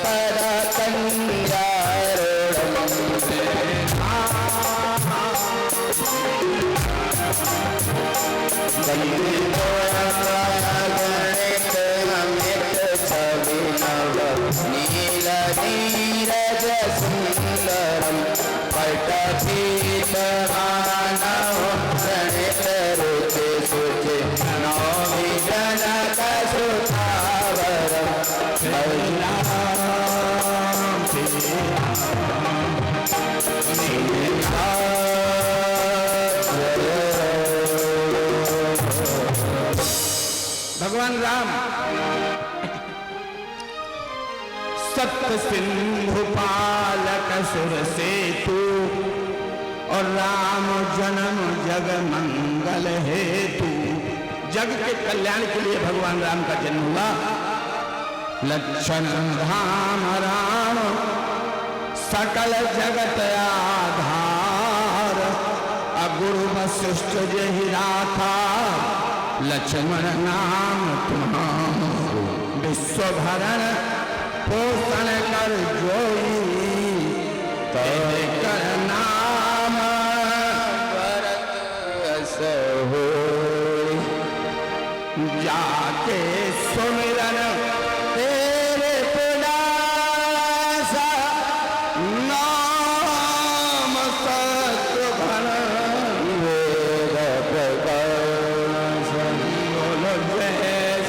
पर गणित अमित छवि नव नील नीरज सुंदरम पटपीत मानव गणित रुचि सुचि नौमि जनक सुधावरम भगवान राम सत्य सिंधु पालक सुर सेतु और राम जन्म जग मंगल हेतु। जग के कल्याण के लिए भगवान राम का जन्म हुआ। लक्षण धाम राम सकल जगत आधार, अगुरु वशिष्ठ जहि राखा लक्ष्मण नाम तुम्हारो। विश्व भरण पोषण कर जोई तेरे कर नाम जाके सुमिरन तेरे पुनासा नाम सत्य भर वेद प्रकाश। बोलो जय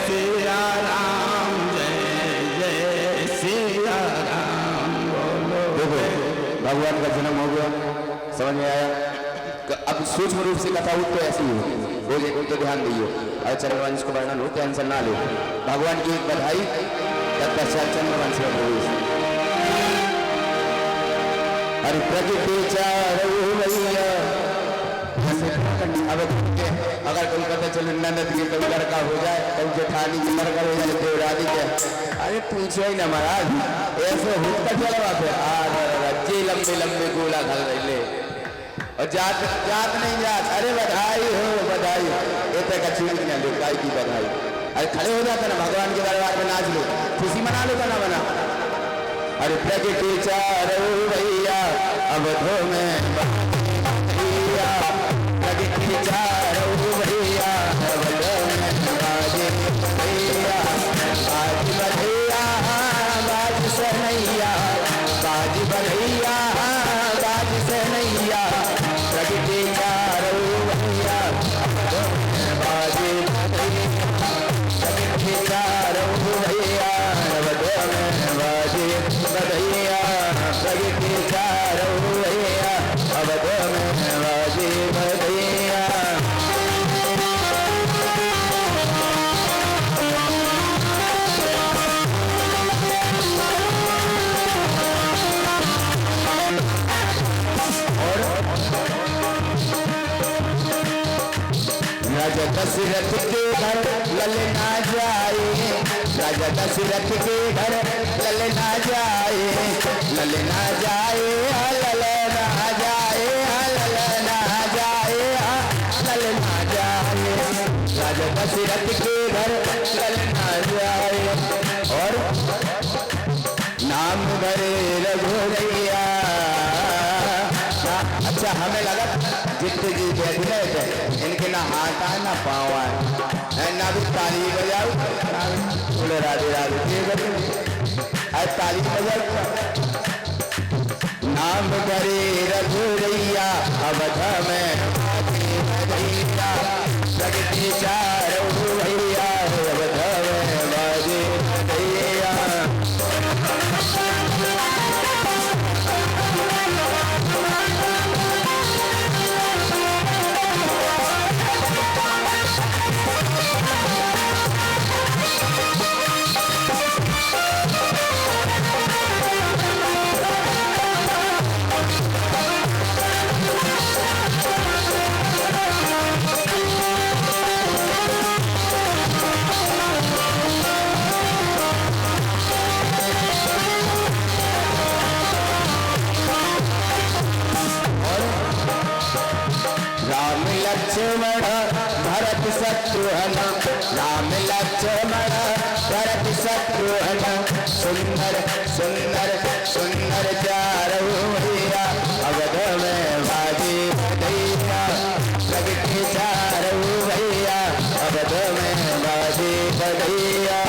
सिया राम, जय जय सिया राम। बोलो भगवान का जन्म हो गया, समझ में आया। अब सूक्ष्म रूप से कथा हो तो ऐसी हो, बोले तो ध्यान दियो। और चंद्रवंश को वर्णन हो, टेंशन ना लो। भगवान की एक बधाई, तत्पश्चात चंद्रवंश का प्रवेश। अरे प्रगति चारो भैया, अब अगर कोई पता चले नंद की कोई लड़का हो जाए, कोई जेठानी की लड़का हो जाए, देवरानी के, अरे पूछो ही ना महाराज, ऐसे होता चला वहां पे रज्जे लंबे लंबे गोला खा ले और जात जात नहीं जात। अरे बधाई हो बधाई, ऐसे का छूट ना लो, काय की बधाई। अरे खड़े हो जाता ना भगवान के दरबार में, नाच लो, खुशी मना लो, बना बना। अरे प्रगति चारो भैया अवधो में भैया, प्रगति चारो भैया अवधो में बाजे भैया। बाज बधैया बाज सनैया, बाज बधैया बाज सनैया। प्रगति चारो भैया अवधो में बाजे भैया, प्रगति चारो भैया अवधो में बाजे बधैया। प्रगति चारो भैया अवधो में बाजे बधैया। राजा दशरथ के घर ललना जाए, राजा दशरथ के घर ललना जाए, ललना जाए ललना जाए ललना जाए ललना जाए। राजा दशरथ के घर ललना जाए और नाम भरे रघुरैया। अच्छा हमें लगा जितने जी बैठे पाँव आए ना भी ताली बजाओ बोले राधे राधे ताली बजाओ नाम करे रघुरैया अवध में भैया प्रगति चारो भैया अवध में बाजे भैया लक्ष्मण भरत शत्रुघ्न राम लक्ष्मण भरत शत्रुघ्न सुंदर सुंदर सुंदर चारों भैया अवध में बाजे भैया प्रगति चारों भैया अवध में बाजे भैया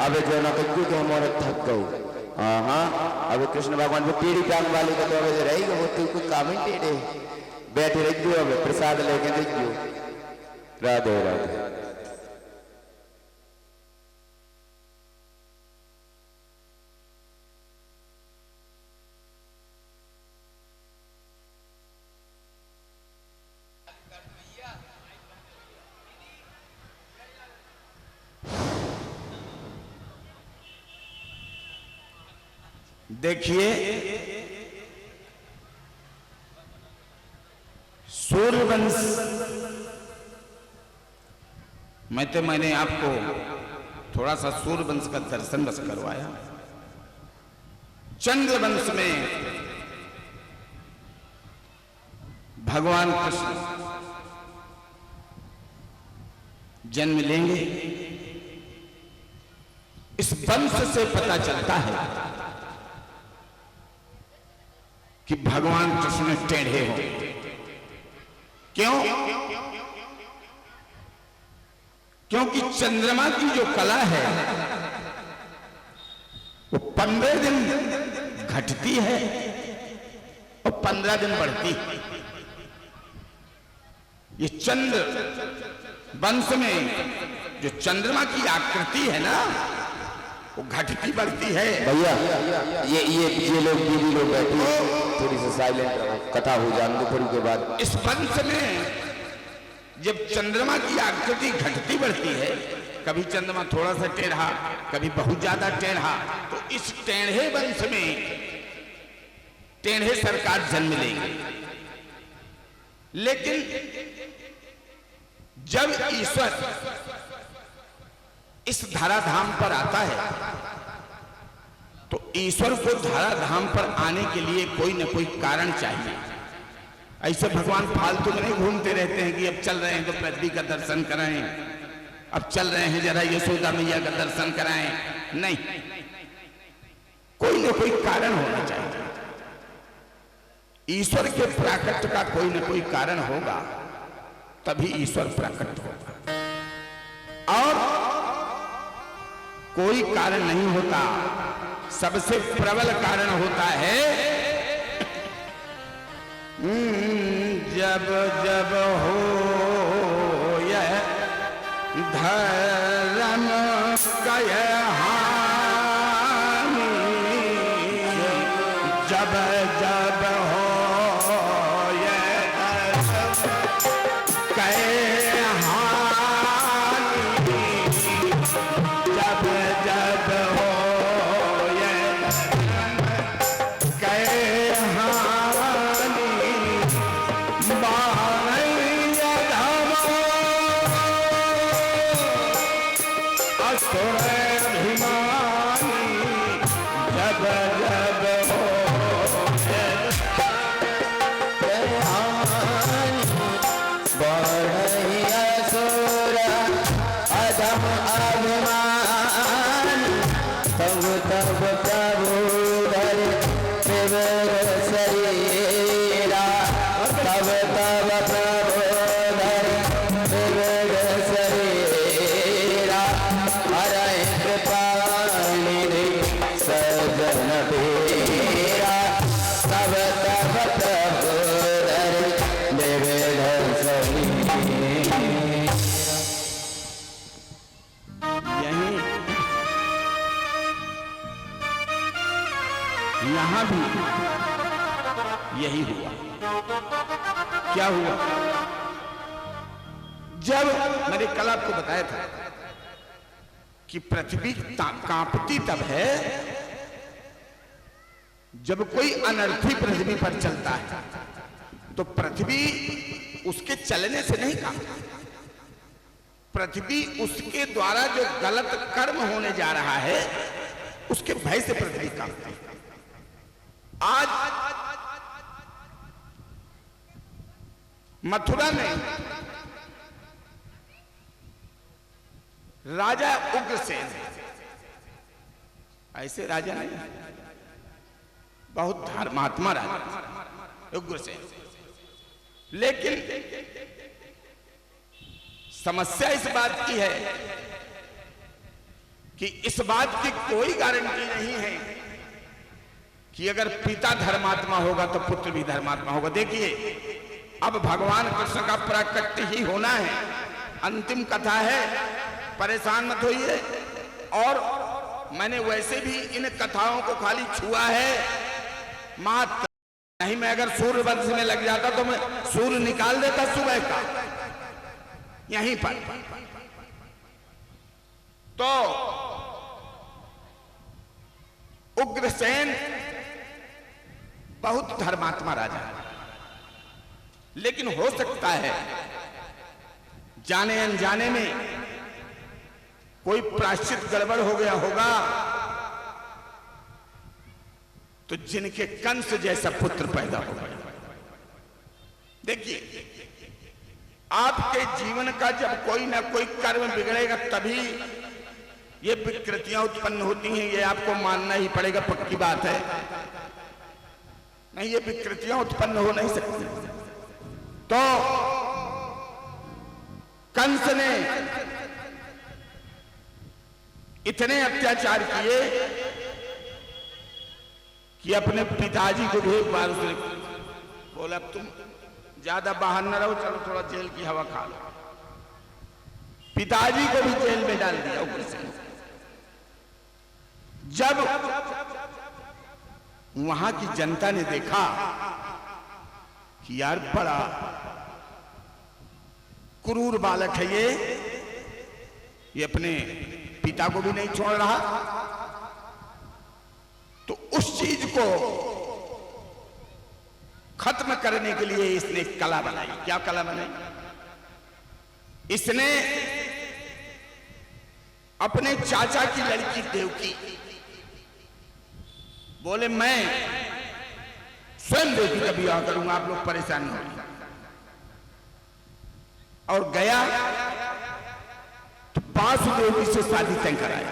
अब जो ना कच्चू के हमारे थक गए हाँ अब कृष्ण भगवान वो टेढ़ी टांग वाले का तो अब रहेगा वो तो कुछ काम ही टेढ़े बैठे रख दो अब प्रसाद लेके देख दो राधे राधे देखिए सूर्यवंश मैंने आपको थोड़ा सा सूर्यवंश का दर्शन बस करवाया। चंद्रवंश में भगवान कृष्ण जन्म लेंगे। इस वंश से पता चलता है कि भगवान कृष्ण टेढ़े हो। क्यों? क्योंकि चंद्रमा की जो कला है वो 15 दिन घटती है और 15 दिन बढ़ती है। ये चंद्र वंश में जो चंद्रमा की आकृति है ना वो घटती बढ़ती है। भैया ये लोग दीदी लोग बैठे थोड़ी सी साइलेंट रहो, कथा हो जाने दो थोड़ी के बाद। इस वंश में जब चंद्रमा की आकृति घटती बढ़ती है, कभी चंद्रमा थोड़ा सा टेढ़ा कभी बहुत ज्यादा टेढ़ा, तो इस टेढ़े वंश में टेढ़े सरकार जन्म लेंगे। लेकिन जब ईश्वर इस धराधाम पर आता है तो ईश्वर को धराधाम पर आने के लिए कोई न कोई कारण चाहिए। ऐसे भगवान फालतू में नहीं घूमते रहते हैं कि अब चल रहे हैं तो पृथ्वी का दर्शन कराएं, अब चल रहे हैं जरा यशोदा मैया का दर्शन कराएं। नहीं, कोई न कोई कारण होना चाहिए। ईश्वर के प्राकट्य का कोई न कोई कारण होगा। तभी ईश्वर प्रकट होगा। और कोई कारण नहीं होता, सबसे प्रबल कारण होता है जब जब हो यह धर्म कय हानि, जब जब हो यह कय हानि, जब जब हो यह कय हानि, बाणैया धमो असुर अभिमानी, जब जब हो बढ़ैया असुर अधम अभिमान, तब तब प्रभु धर त्रिवर शरीरा, तब तब प्रभु धर त्रिवर शरीरा, हरै कृपा निधि सजन बीरा, तब तब प्रभु धर त्रिवर शरीरा। यहां भी यही हुआ। क्या हुआ? जब मैंने कल आपको बताया था कि पृथ्वी कांपती तब है जब कोई अनर्थी पृथ्वी पर चलता है, तो पृथ्वी उसके चलने से नहीं कांपती, पृथ्वी उसके द्वारा जो गलत कर्म होने जा रहा है उसके भय से पृथ्वी कांपती है। आज मथुरा में राजा उग्रसेन, ऐसे राजा नहीं, बहुत धर्मात्मा राजा उग्रसेन, लेकिन समस्या इस बात की है कि इस बात की कोई गारंटी नहीं है कि अगर पिता धर्मात्मा होगा तो पुत्र भी धर्मात्मा होगा। देखिए, अब भगवान कृष्ण का प्राकट्य ही होना है, अंतिम कथा है, परेशान मत होइए। और मैंने वैसे भी इन कथाओं को खाली छुआ है मात्र, नहीं मैं अगर सूर्य वंश में लग जाता तो मैं सूर्य निकाल देता सुबह का यहीं पर। तो उग्रसेन बहुत धर्मात्मा राजा है, लेकिन हो सकता है जाने अनजाने में कोई प्रायश्चित गड़बड़ हो गया होगा, तो जिनके कंस जैसा पुत्र पैदा हो गया। देखिए, आपके जीवन का जब कोई ना कोई कर्म बिगड़ेगा तभी ये विकृतियां उत्पन्न होती हैं, ये आपको मानना ही पड़ेगा, पक्की बात है। नहीं, ये विकृतियां उत्पन्न हो नहीं सकती। तो कंस ने इतने अत्याचार किए कि अपने पिताजी को भी एक बार उसने बोला, तुम ज्यादा बाहर न रहो, चलो थोड़ा जेल की हवा खा लो। पिताजी को भी जेल में डाल दिया उग्रसेन। जब वहां की जनता ने देखा कि यार बड़ा क्रूर बालक है ये अपने पिता को भी नहीं छोड़ रहा, तो उस चीज को खत्म करने के लिए इसने एक कला बनाई। क्या कला बनाई? इसने अपने चाचा की लड़की देवकी, बोले मैं स्वयं देवकी का विवाह करूंगा, आप लोग परेशान न होइए। और गया तो वासुदेव जी से शादी तय कराया।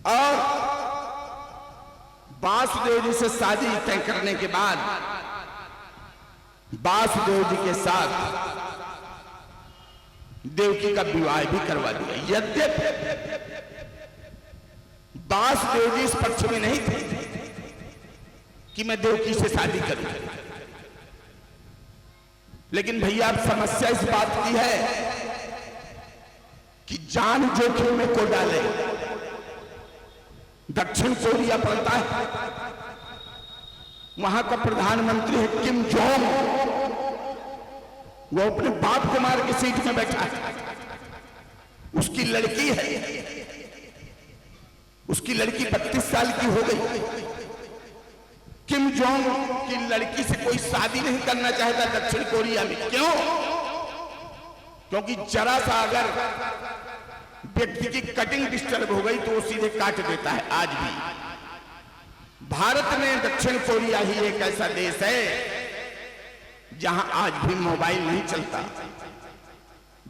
और वासुदेव जी से शादी तय करने के बाद वासुदेव जी के साथ देवकी का विवाह भी करवा दिया। यद्यपि वासुदेव जी इस पक्ष में नहीं थे कि मैं देवकी से शादी करूं, लेकिन भैया अब समस्या इस बात की है कि जान जोखिम में को डाले। दक्षिण कोरिया पड़ता है, वहां का प्रधानमंत्री है किम जोंग, वो अपने बाप को मार के सीट में बैठा है। उसकी लड़की है, उसकी लड़की 32 साल की हो गई। किम जोंग की लड़की से कोई शादी नहीं करना चाहता दक्षिण कोरिया में। क्यों? क्योंकि जरा सा अगर व्यक्ति की कटिंग डिस्टर्ब हो गई तो वो सीधे काट देता है। आज भी भारत में दक्षिण कोरिया ही एक ऐसा देश है जहां आज भी मोबाइल नहीं चलता।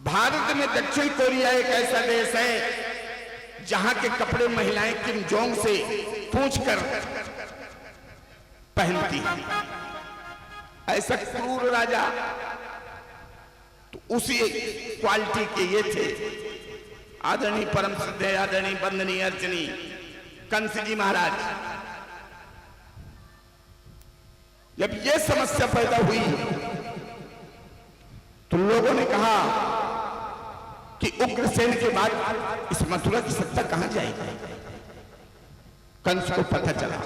भारत में दक्षिण कोरिया एक ऐसा देश है जहां के कपड़े महिलाएं किम जोंग से पूछकर पहनती हैं। ऐसा क्रूर राजा। तो उसी क्वालिटी के ये थे आदरणीय परम श्रद्धेय आदरणीय वंदनीय अर्चनीय कंस जी महाराज। जब ये समस्या पैदा हुई तो लोगों ने कहा कि उग्रसेन के बाद इस मथुरा की सत्ता कहां जाएगी। कंस को पता चला।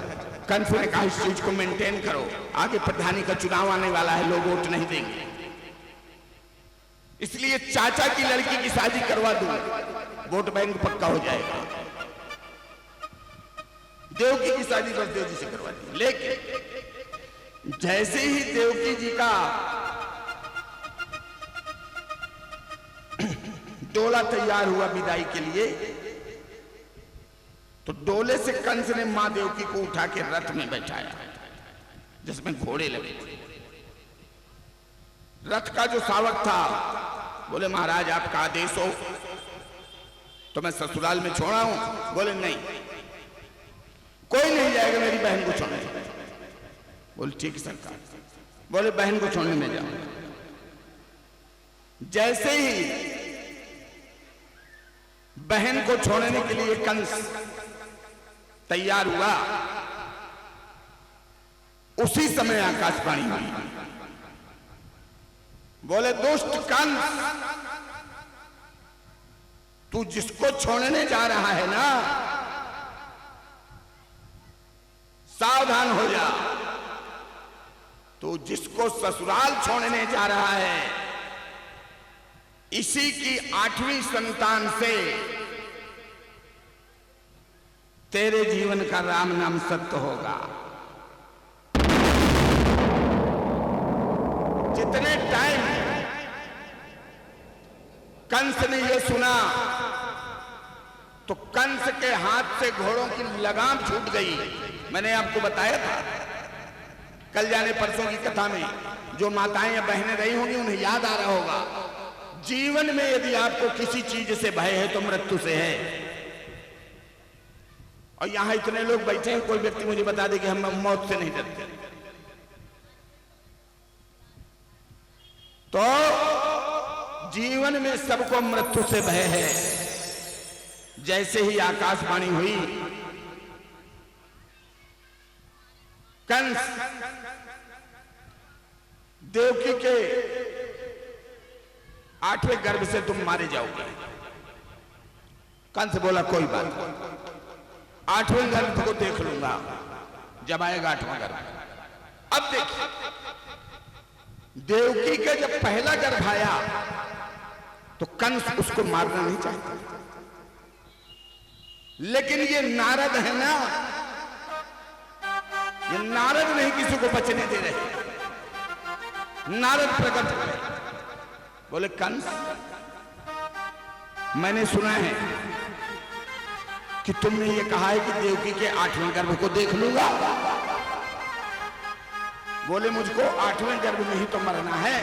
कंस ने कहा इस चीज को मेंटेन करो, आगे प्रधानी का चुनाव आने वाला है, लोग वोट नहीं देंगे, इसलिए चाचा की लड़की की शादी करवा दूं, वोट बैंक पक्का हो जाएगा। देवकी की शादी बसदेव जी से करवा दी। लेकिन जैसे ही देवकी जी का डोला तैयार हुआ विदाई के लिए, तो डोले से कंस ने मां देवकी को उठा के रथ में बैठाया जिसमें घोड़े लगे थे। रथ का जो शावक था बोले महाराज आपका आदेश हो तो मैं ससुराल में छोड़ा हूं। बोले नहीं, कोई नहीं जाएगा मेरी बहन को छोड़ने। बोले ठीक सरकार। बोले बहन को छोड़ने में जाओ। जैसे ही बहन को छोड़ने के लिए कंस तैयार हुआ, उसी समय आकाशवाणी हुई। बोले दुष्ट कंस, तू जिसको छोड़ने जा रहा है ना, सावधान हो जा। तो जिसको ससुराल छोड़ने जा रहा है, इसी की 8वीं संतान से तेरे जीवन का राम नाम सत्य होगा। जितने टाइम कंस ने यह सुना तो कंस के हाथ से घोड़ों की लगाम छूट गई। मैंने आपको बताया था कल जाने परसों की कथा में, जो माताएं या बहनें रही होंगी उन्हें याद आ रहा होगा। जीवन में यदि आपको किसी चीज से भय है तो मृत्यु से है। और यहां इतने लोग बैठे हैं, कोई व्यक्ति मुझे बता दे कि हम मौत से नहीं डरते। तो जीवन में सबको मृत्यु से भय है। जैसे ही आकाशवाणी हुई, कंस देवकी के 8वें गर्भ से तुम मारे जाओगे। कंस बोला कोई बात नहीं, 8वें गर्भ को देख लूंगा जब आएगा 8वां गर्भ। अब देखिए, देवकी का जब पहला गर्भ आया तो कंस उसको मारना नहीं चाहता, लेकिन ये नारद है ना, ये नारद नहीं किसी को बचने दे रहे। नारद प्रकट हुए, बोले कंस, मैंने सुना है कि तुमने ये कहा है कि देवकी के 8वें गर्भ को देख लूंगा। बोले मुझको 8वें गर्भ में ही तो मरना है।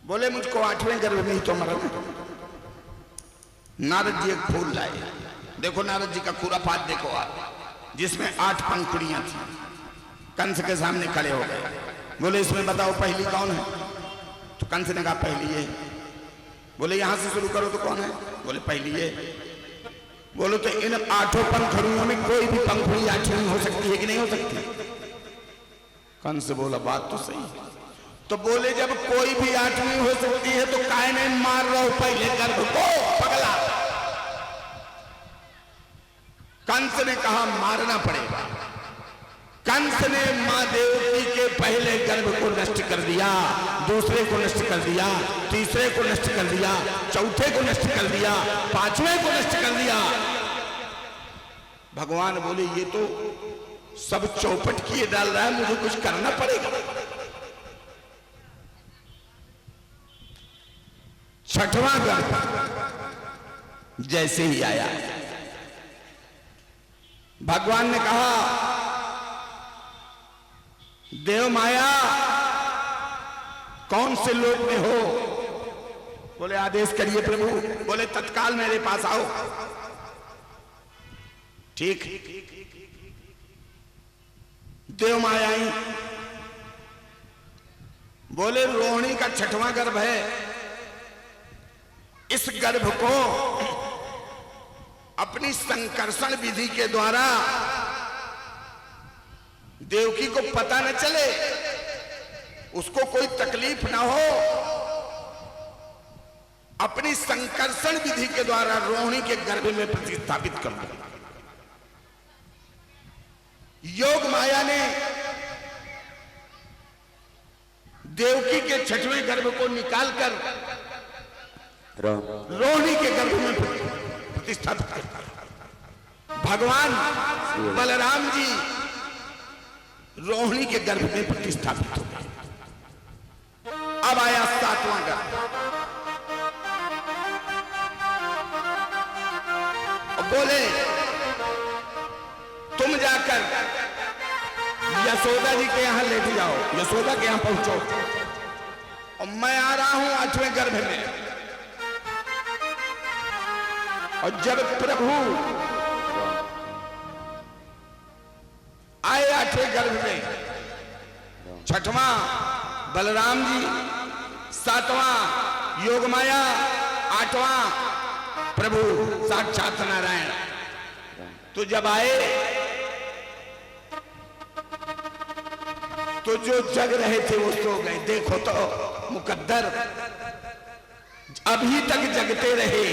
बोले मुझको 8वें गर्भ में ही तो मरना। नारद जी एक फूल लाए, देखो नारद जी का खुरापात देखो आप, जिसमें 8 पंखुड़ियां थी। कंस के सामने खड़े हो गए, बोले इसमें बताओ पहली कौन है? तो कंस ने कहा पहली ये। बोले यहां से शुरू करो तो कौन है? बोले पहली ये। बोलो तो इन 8 पंखुड़ियों में कोई भी पंखुड़ी 8वीं हो सकती है कि नहीं हो सकती? कंस बोला बात तो सही है। तो बोले जब कोई भी 8वीं हो सकती है तो काहे नहीं मार रहा हो पहले गर्भ को, पगला? कंस ने कहा मारना पड़ेगा। कंस ने मां देवकी के पहले गर्भ को नष्ट कर दिया, दूसरे को नष्ट कर दिया, तीसरे को नष्ट कर दिया, चौथे को नष्ट कर दिया, 5वें को नष्ट कर दिया। भगवान बोले ये तो सब चौपट किए डाल रहा है, मुझे कुछ करना पड़ेगा। 6वां गर्भ जैसे ही आया, भगवान ने कहा देव माया कौन से लोक में हो? बोले आदेश करिए प्रभु। बोले तत्काल मेरे पास आओ। ठीक, देव माया आई। बोले रोहिणी का 6वां गर्भ है, इस गर्भ को अपनी संकर्षण विधि के द्वारा देवकी को पता न चले, उसको कोई तकलीफ ना हो, अपनी संकर्षण विधि के द्वारा रोहिणी के गर्भ में प्रतिस्थापित कर दो। योग माया ने देवकी के 6वें गर्भ को निकालकर रोहिणी के गर्भ में प्रतिष्ठापित कर। भगवान बलराम जी रोहिणी के गर्भ में प्रतिष्ठापित हो गए। अब आया 7वां गर्भ। बोले तुम जाकर यशोदा जी के यहां लेट जाओ, यशोदा के यहां पहुंचो, और मैं आ रहा हूं 8वें गर्भ में। और जब प्रभु आए 8वें गर्भ में, 6वां बलराम जी, 7वां योगमाया, 8वां प्रभु साक्षात नारायण। तो जब आए तो जो जग रहे थे वो सो गए। देखो तो मुकद्दर, अभी तक जगते रहे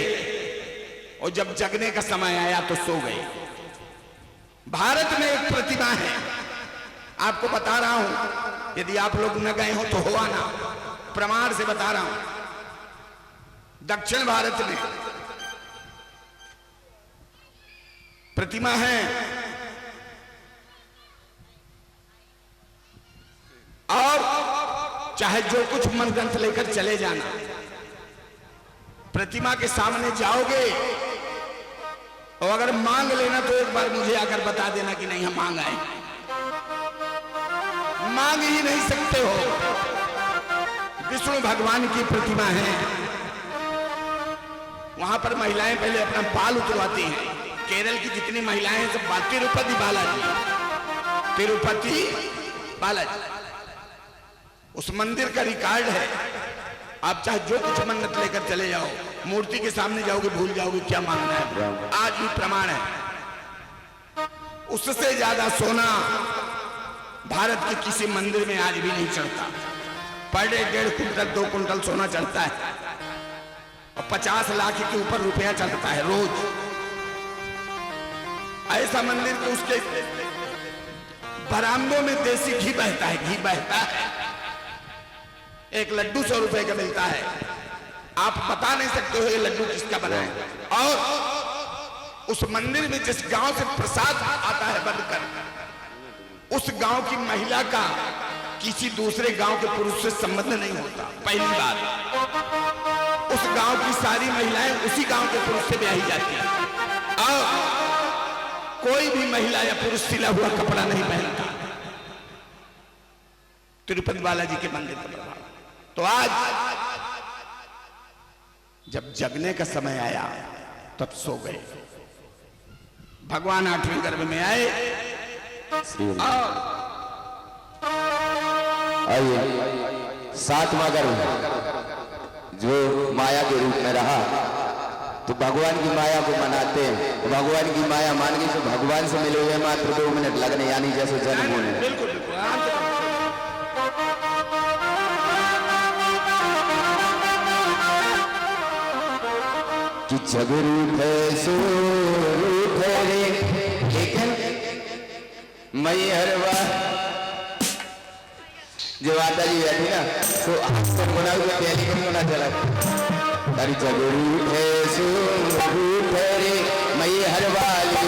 और जब जगने का समय आया तो सो गए। भारत में एक प्रतिमा है, आपको बता रहा हूं, यदि आप लोग न गए हो तो हो आना, प्रमाण से बता रहा हूं। दक्षिण भारत में प्रतिमा है, और चाहे जो कुछ मन ग्रंथ लेकर चले जाना, प्रतिमा के सामने जाओगे और अगर मांग लेना तो एक बार मुझे आकर बता देना कि नहीं हम मांग आए। मांग ही नहीं सकते हो। विष्णु भगवान की प्रतिमा है, वहां पर महिलाएं पहले अपना बाल उतरवाती हैं। केरल की जितनी महिलाएं हैं सब तिरुपति बालाजी, तिरुपति बालाजी, उस मंदिर का रिकॉर्ड है। आप चाहे जो कुछ मन्नत लेकर चले जाओ, मूर्ति के सामने जाओगे भूल जाओगे क्या मांगना है, आज भी प्रमाण है। उससे ज्यादा सोना भारत के किसी मंदिर में आज भी नहीं चढ़ता। पर डे 1.5 कुंटल 2 कुंटल सोना चढ़ता है और 50 लाख के ऊपर रुपया चढ़ता है रोज। ऐसा मंदिर कि उसके बरामदों में देसी घी बहता है, घी बहता है। एक लड्डू 100 रुपए का मिलता है, आप बता नहीं सकते हो ये लड्डू किसका बना है। और उस मंदिर में जिस गांव से प्रसाद आता है बनकर, उस गांव की महिला का किसी दूसरे गांव के पुरुष से संबंध नहीं होता। पहली बात, उस गांव की सारी महिलाएं उसी गांव के पुरुष से ब्याही जाती हैं। और कोई भी महिला या पुरुष सिला हुआ कपड़ा नहीं पहनता। तिरुपति बालाजी के मंदिर का प्रभाव। तो आज जब जगने का समय आया तब सो गए। भगवान 8वें गर्भ में आए और आइए 7वां गर्भ जो माया के रूप में रहा, तो भगवान की माया को मनाते हैं। भगवान की माया मान के तो भगवान से मिले हुए मात्र 2 मिनट लगने, यानी जैसे जन्म होने। बिल्कुल बिल्कुल आराम से कि जब रूठ सो रूठ रे, लेकिन मई हरवा जो माता जी बैठी ना, तो आपको गुना को पहली को गुना चला। अरे जब रूठ सो रूठ रे मई हरवाली,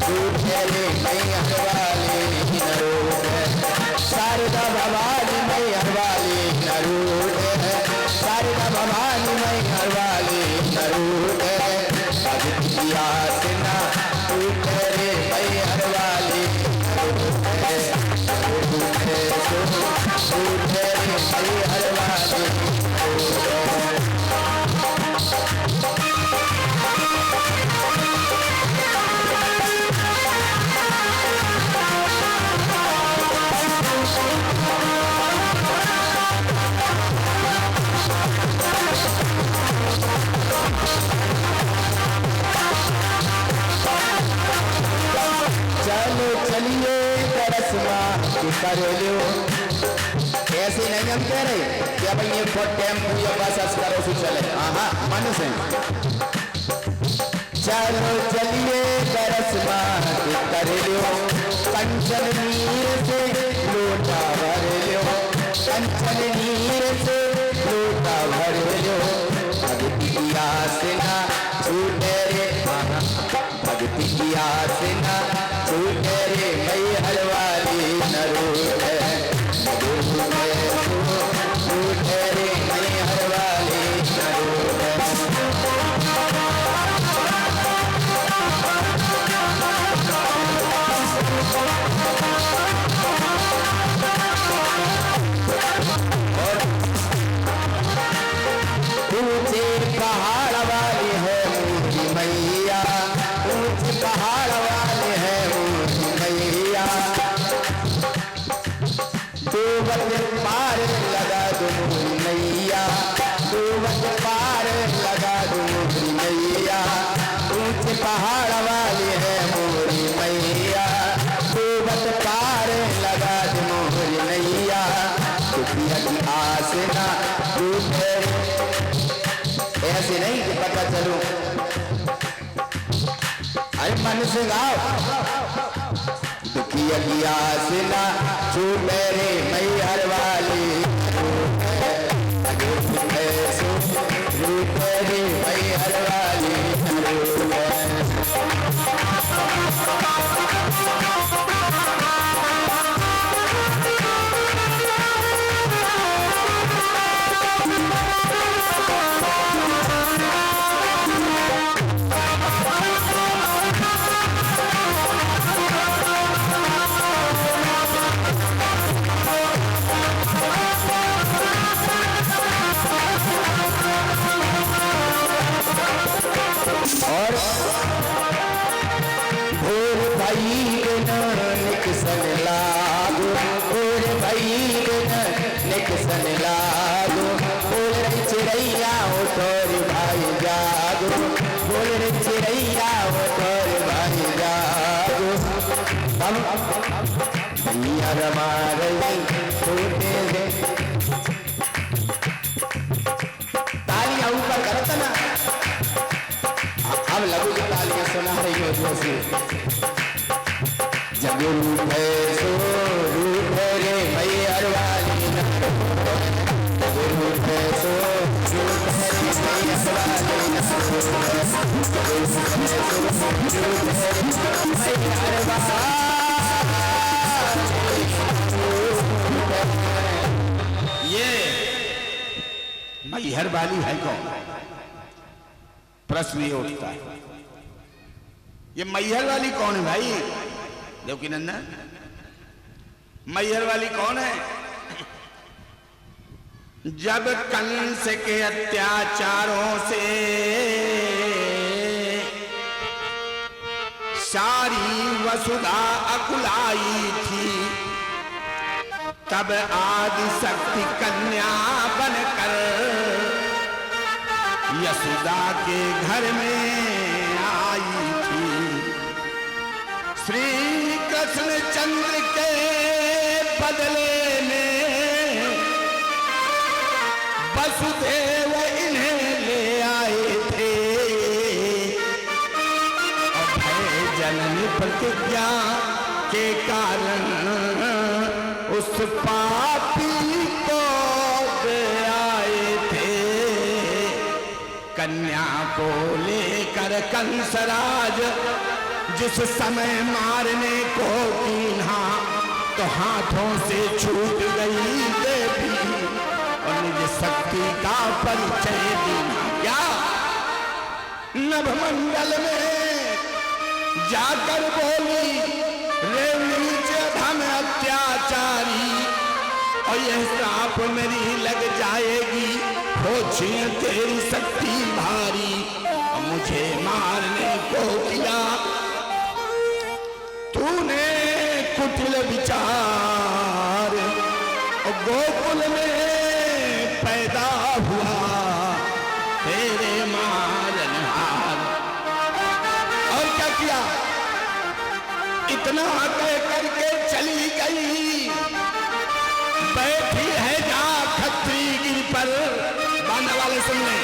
रूठ रे मई हरवाली नरूठ, शारदा भवानी मई हरवाली नरूठ, शारदा भवानी मई हरवाली नरूठ, भक्ति आसना रूठ रे मई हरवाली रूठ रे मई हरवाली। चलो चलिए तरसमा कर लो, ऐसे नहीं हम कह रहे कि अब ये टेम्पू या बस करो से चले, हाँ मन से। चलो चलिए तरसमा कर लो, कंचन नीर से लोटा भर लो, कंचन नीर से लोटा भर लो, भक्ति की आसना छूटे रे, भक्ति की आसना छूटे रे मई हरवाली नरूठ, छूटे रे मई हरवाली नरूठ। ऊंचे पहाड़ वाली है ऊंची मैया, ऊंचे पहाड़ वाली है ऊंची मैया, दो बजे पार लगा दो मोरी मैया, दो बजे पार लगा दो मोरी मैया, ऊंचे पहाड़ वाली है मोरी मैया, दो बजे पार लगा दो मोरी मैया, दुखिया की आसना रूठ, ऐसे नहीं कि पता चलो, अरे मन से गाओ, दुखिया की आसना छूटे रे मई हरवाली, छूटे रे मई हरवाली। और भोर भाई निकसन लागो, भोर भाई निकसन लागो, बोल चिड़ैया उठोर भाई जागो, बोल चिड़ैया उठोर भाई जागो, हम भैया रमा रही छोटे से तालियां ऊपर करता ना, अब लघु की तालियां सुना रही हो जैसे, जब रूठ सो रूठ रे मई हरवाली जब रूठ सो रूठ रे मई हरवाली। ये मैहर वाली है कौन? प्रश्न ये उठता है, ये मैहर वाली कौन है भाई? देवकी नंदन, मैहर वाली कौन है? जब कंस के अत्याचारों से सारी वसुधा अकुलाई थी, तब आदि शक्ति कन्या बनकर यशोदा के घर में आई थी। श्री कृष्ण चंद्र के बदले में वसुदेव इन्हें ले आए थे। अभय जननी प्रतिज्ञा के कारण उस पापी को दे आए थे। कन्या को लेकर कंसराज जिस समय मारने को कीन्हा, तो हाथों से छूट गई देवी और निज शक्ति का परिचय दीना। क्या नभमंडल में जाकर बोली, रे नीच धम अत्याचारी, और यह श्राप मेरी लग जाएगी, हो छीन तेरी शक्ति भारी। और मुझे मारने को किया तूने कुटिल विचार, और गोकुल में पैदा हुआ तेरे मारनहार। और क्या किया, इतना कह करके चली गई, बैठी है जा खत्री गिर पर। बांधने वाले सुन ले।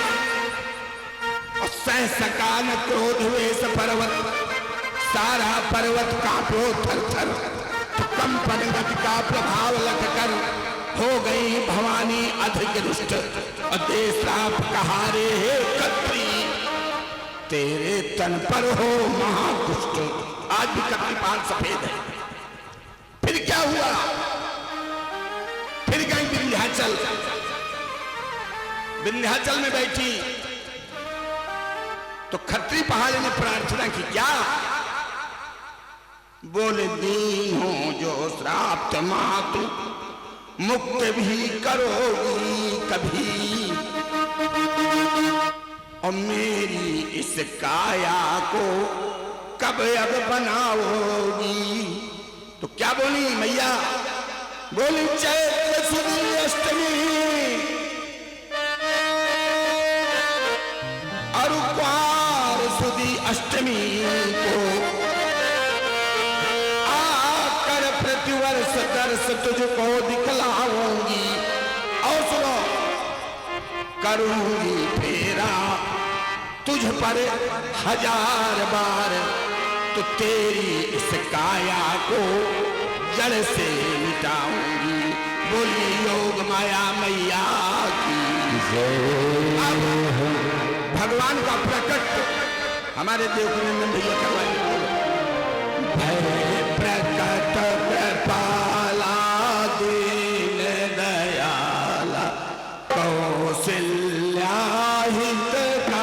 और सह सका न क्रोध वेश पर्वत, सारा पर्वत कांपो थर थर। तो कंपन गति का प्रभाव लगकर हो गई भवानी अधिक रुष्ट, और देशराप कहारे हे खत्री, तेरे तन पर हो महादुष्ट। आज भी कत्री पाल सफेद है। फिर क्या हुआ, फिर गई विंध्याचल। विंध्याचल में बैठी तो खत्री पहाड़ी ने प्रार्थना की। क्या बोले, दीन हो जो श्राप्त मातु, मुक्त भी करोगी कभी, और मेरी इस काया को कब अब बनाओगी। तो क्या बोली मैया, बोली चैत्र सुदी अष्टमी और क्वार सुदी अष्टमी को आकर प्रतिवर्ष दर्श तुझको दिखलाऊंगी, और सुनो करूंगी फेरा तुझ पर 1000 बार, तो तेरी इस काया को जड़ से मिटाऊंगी। बोली योग माया मैया की जय। भगवान का प्रकट हमारे देवनंदन भैया करवाएंगे। भय प्रकट कृपाला दीन दयाला, कौशल्या हितकारी,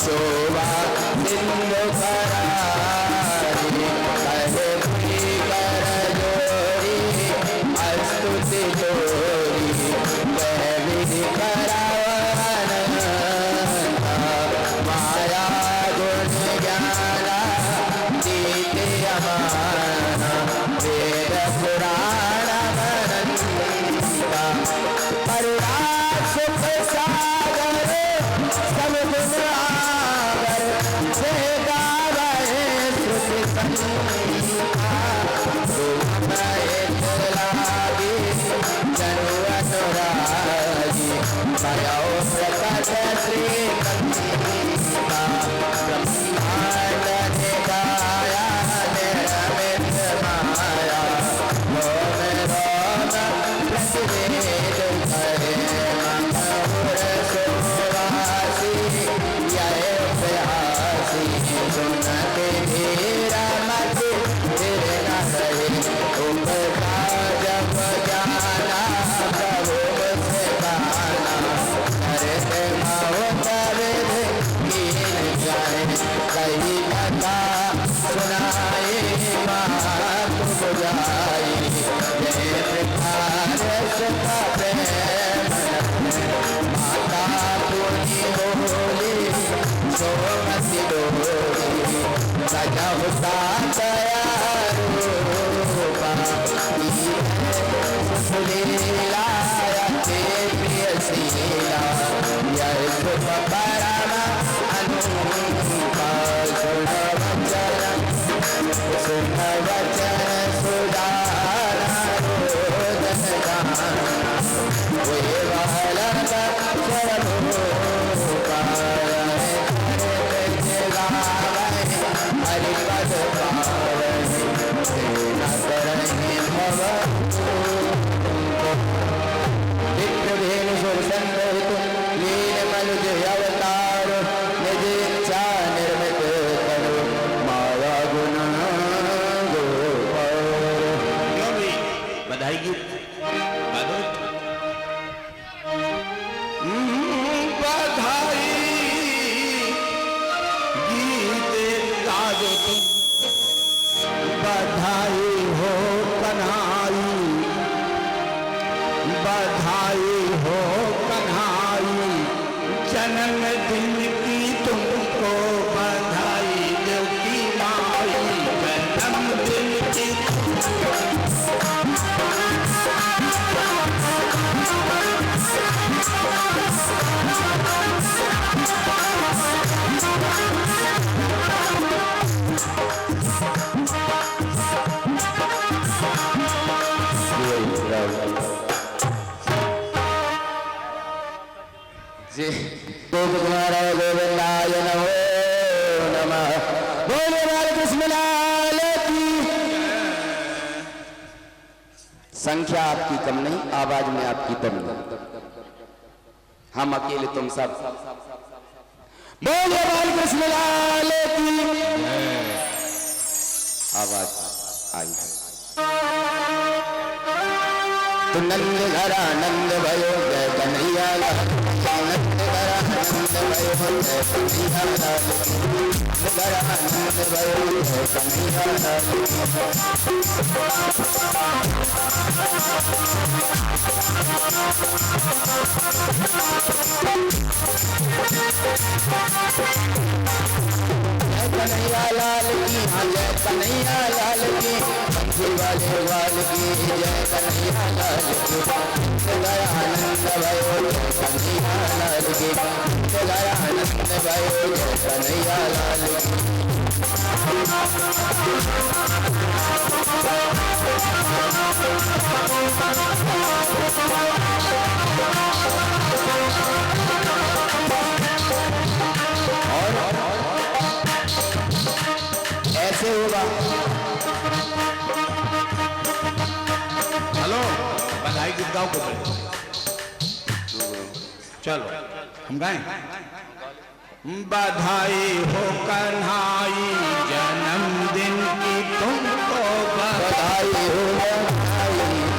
शोभा सिंधु से गावे श्रुति संगीता लागी जनु अनुरागी बजाओ प्रकाश श्री कंगीता ब्रह्मांड ने गाया निर्मित माया रोम रोम प्रतिवेद करे मधुर सुवासी जय प्रयासी सुनते धीरा मत फिर न रहे उपका जब जाना प्रभु से गाना करते भाव तवे कीन जाए कही कथा सुनाए मात बुझाई जय प्रकार सुखा प्रेम माता पुनी बोली सोमसी डोली सजा होता रूपा सुलीला के प्रिय शीला यह शुभ परम अनुपा सुन वचन सुधारा रोदन गाना वे वालक स्वरूपा हरिपद पावने सेना करहि भव विप्र भेनु सुर संगहित लीन मनुज अवतार निज इच्छा निर्मित करो माया गुण गोपाल। क्यों भी बधाई गीत बधाई गीत गा दो तुम। बधाई हो कन्हाई बधाई हो कन्हाई जन्मदिन की तुमको बधाई देव की माई जन्मदिन की गोपकुमार गोविंदाय नमो नमः। बोले बालकृष्ण लाल की। संख्या आपकी कम नहीं, आवाज में आपकी कम नहीं, हम अकेले तुम सब। बोले बालकृष्ण लाल की। आवाज आई तो नंद घरा नंद भयो जय कन्हैया लाल नंद घरा नंद भयो जय कन्हैया लाल नंद घरा नंद भयो जय कन्हैया लाल कन्हैया लाल की जय कन्हैया लाल की बंसी वाले वाल की जय कन्हैया लाल की गया आनंद भयो जय कन्हैया लाल की गया आनंद भयो जय कन्हैया लाल की। और ऐसे होगा। हेलो बधाई गीत गाओ को चलो हम गाएं। बधाई हो कन्हाई जन्मदिन की तुमको बधाई हो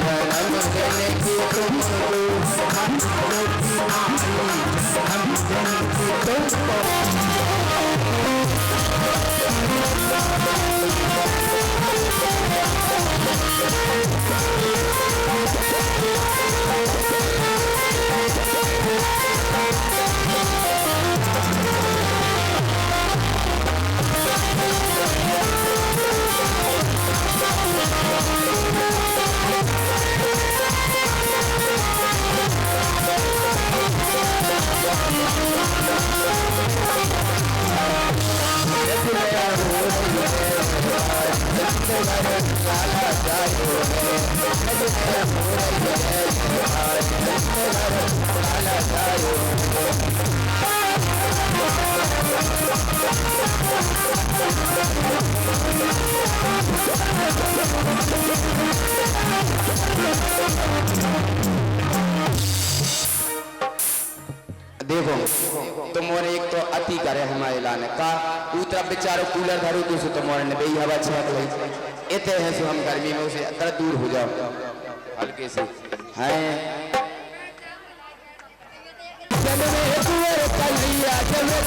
जन्मदिन की तुमको जन्मदिन की तुमको लाला जायो है सजने मोरैया लाला जायो देखो तुम्हारे एक तो अति करे हमारे लाने का दूसरा बेचारो कूलर धरो दूसरे तुम्हारे ने बेई हवा छेक ली इतने हैं सो हम गर्मी में उसे तरह दूर हो जाओ हल्के से हैं जन्मे कुंवर कन्हैया जन्मे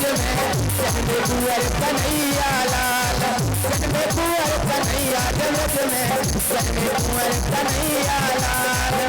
कुंवर कन्हैया लाल जन्मे कुंवर कन्हैया जन्मे कुंवर कन्हैया लाल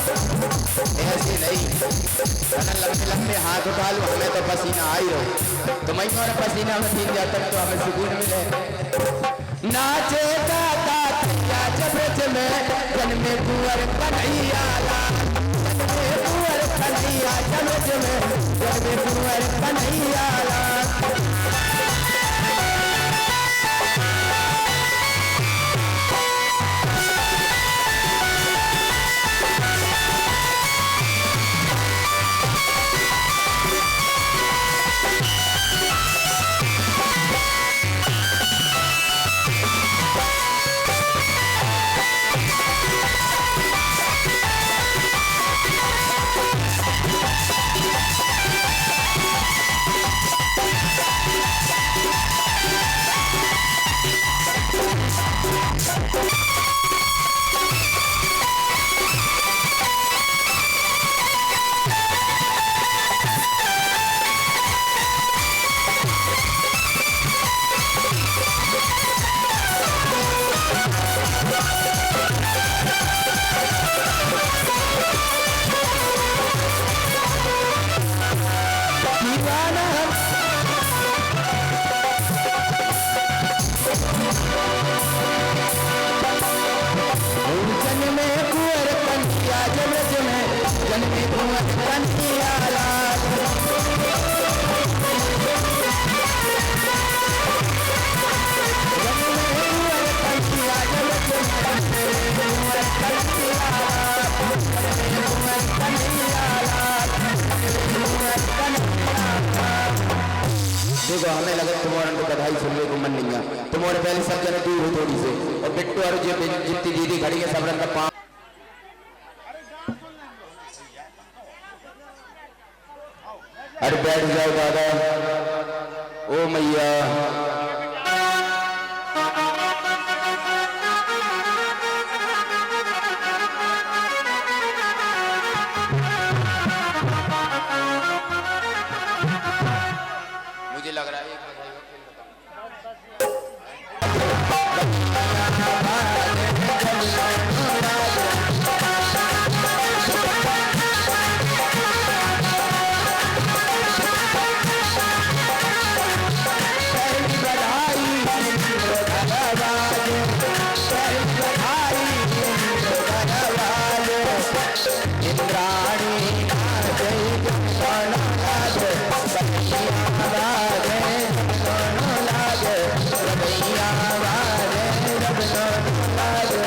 ऐसे नहीं लंबे लंबे हाथ उठा लो हमें तो पसीना आ ही रहो तो मैं और पसीना में भीग जाता तो हमें सुकून मिले नाचे गाता जब में जन्मे कुंवर कन्हैया जन्मे कुंवर कन्हैया जन्मे कुंवर कन्हैया देखो हमें लगा तुम्हारा तो बधाई सुनने को मन नहीं है तुम्हारे पहले सब जने दूर हो थोड़ी से और बिट्टू और जितनी दीदी खड़ी है सब रंग का पाँव अरे बैठ जाओ दादा ओ मैया मुझे लग रहा है इंद्राणी नाचे जब दोनों लागे बजैया बाजे दोनों लागे बजैया बाजे जब दोनों लागे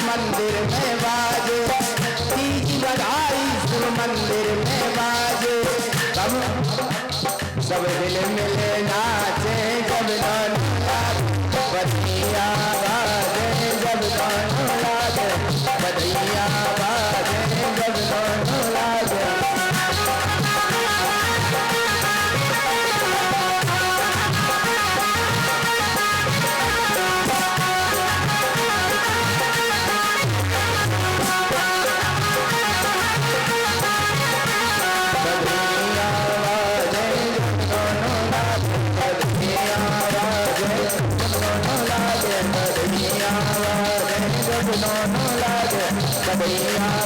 मंदिर में बाजे तीज बधाई शिव मंदिर में बाजे सब दिल मिले नाचे जब दोनों लागे बजैया बाजे जब दोनों लागे बजैया बाजे जब दोनों लागे दोनों लागे बजैया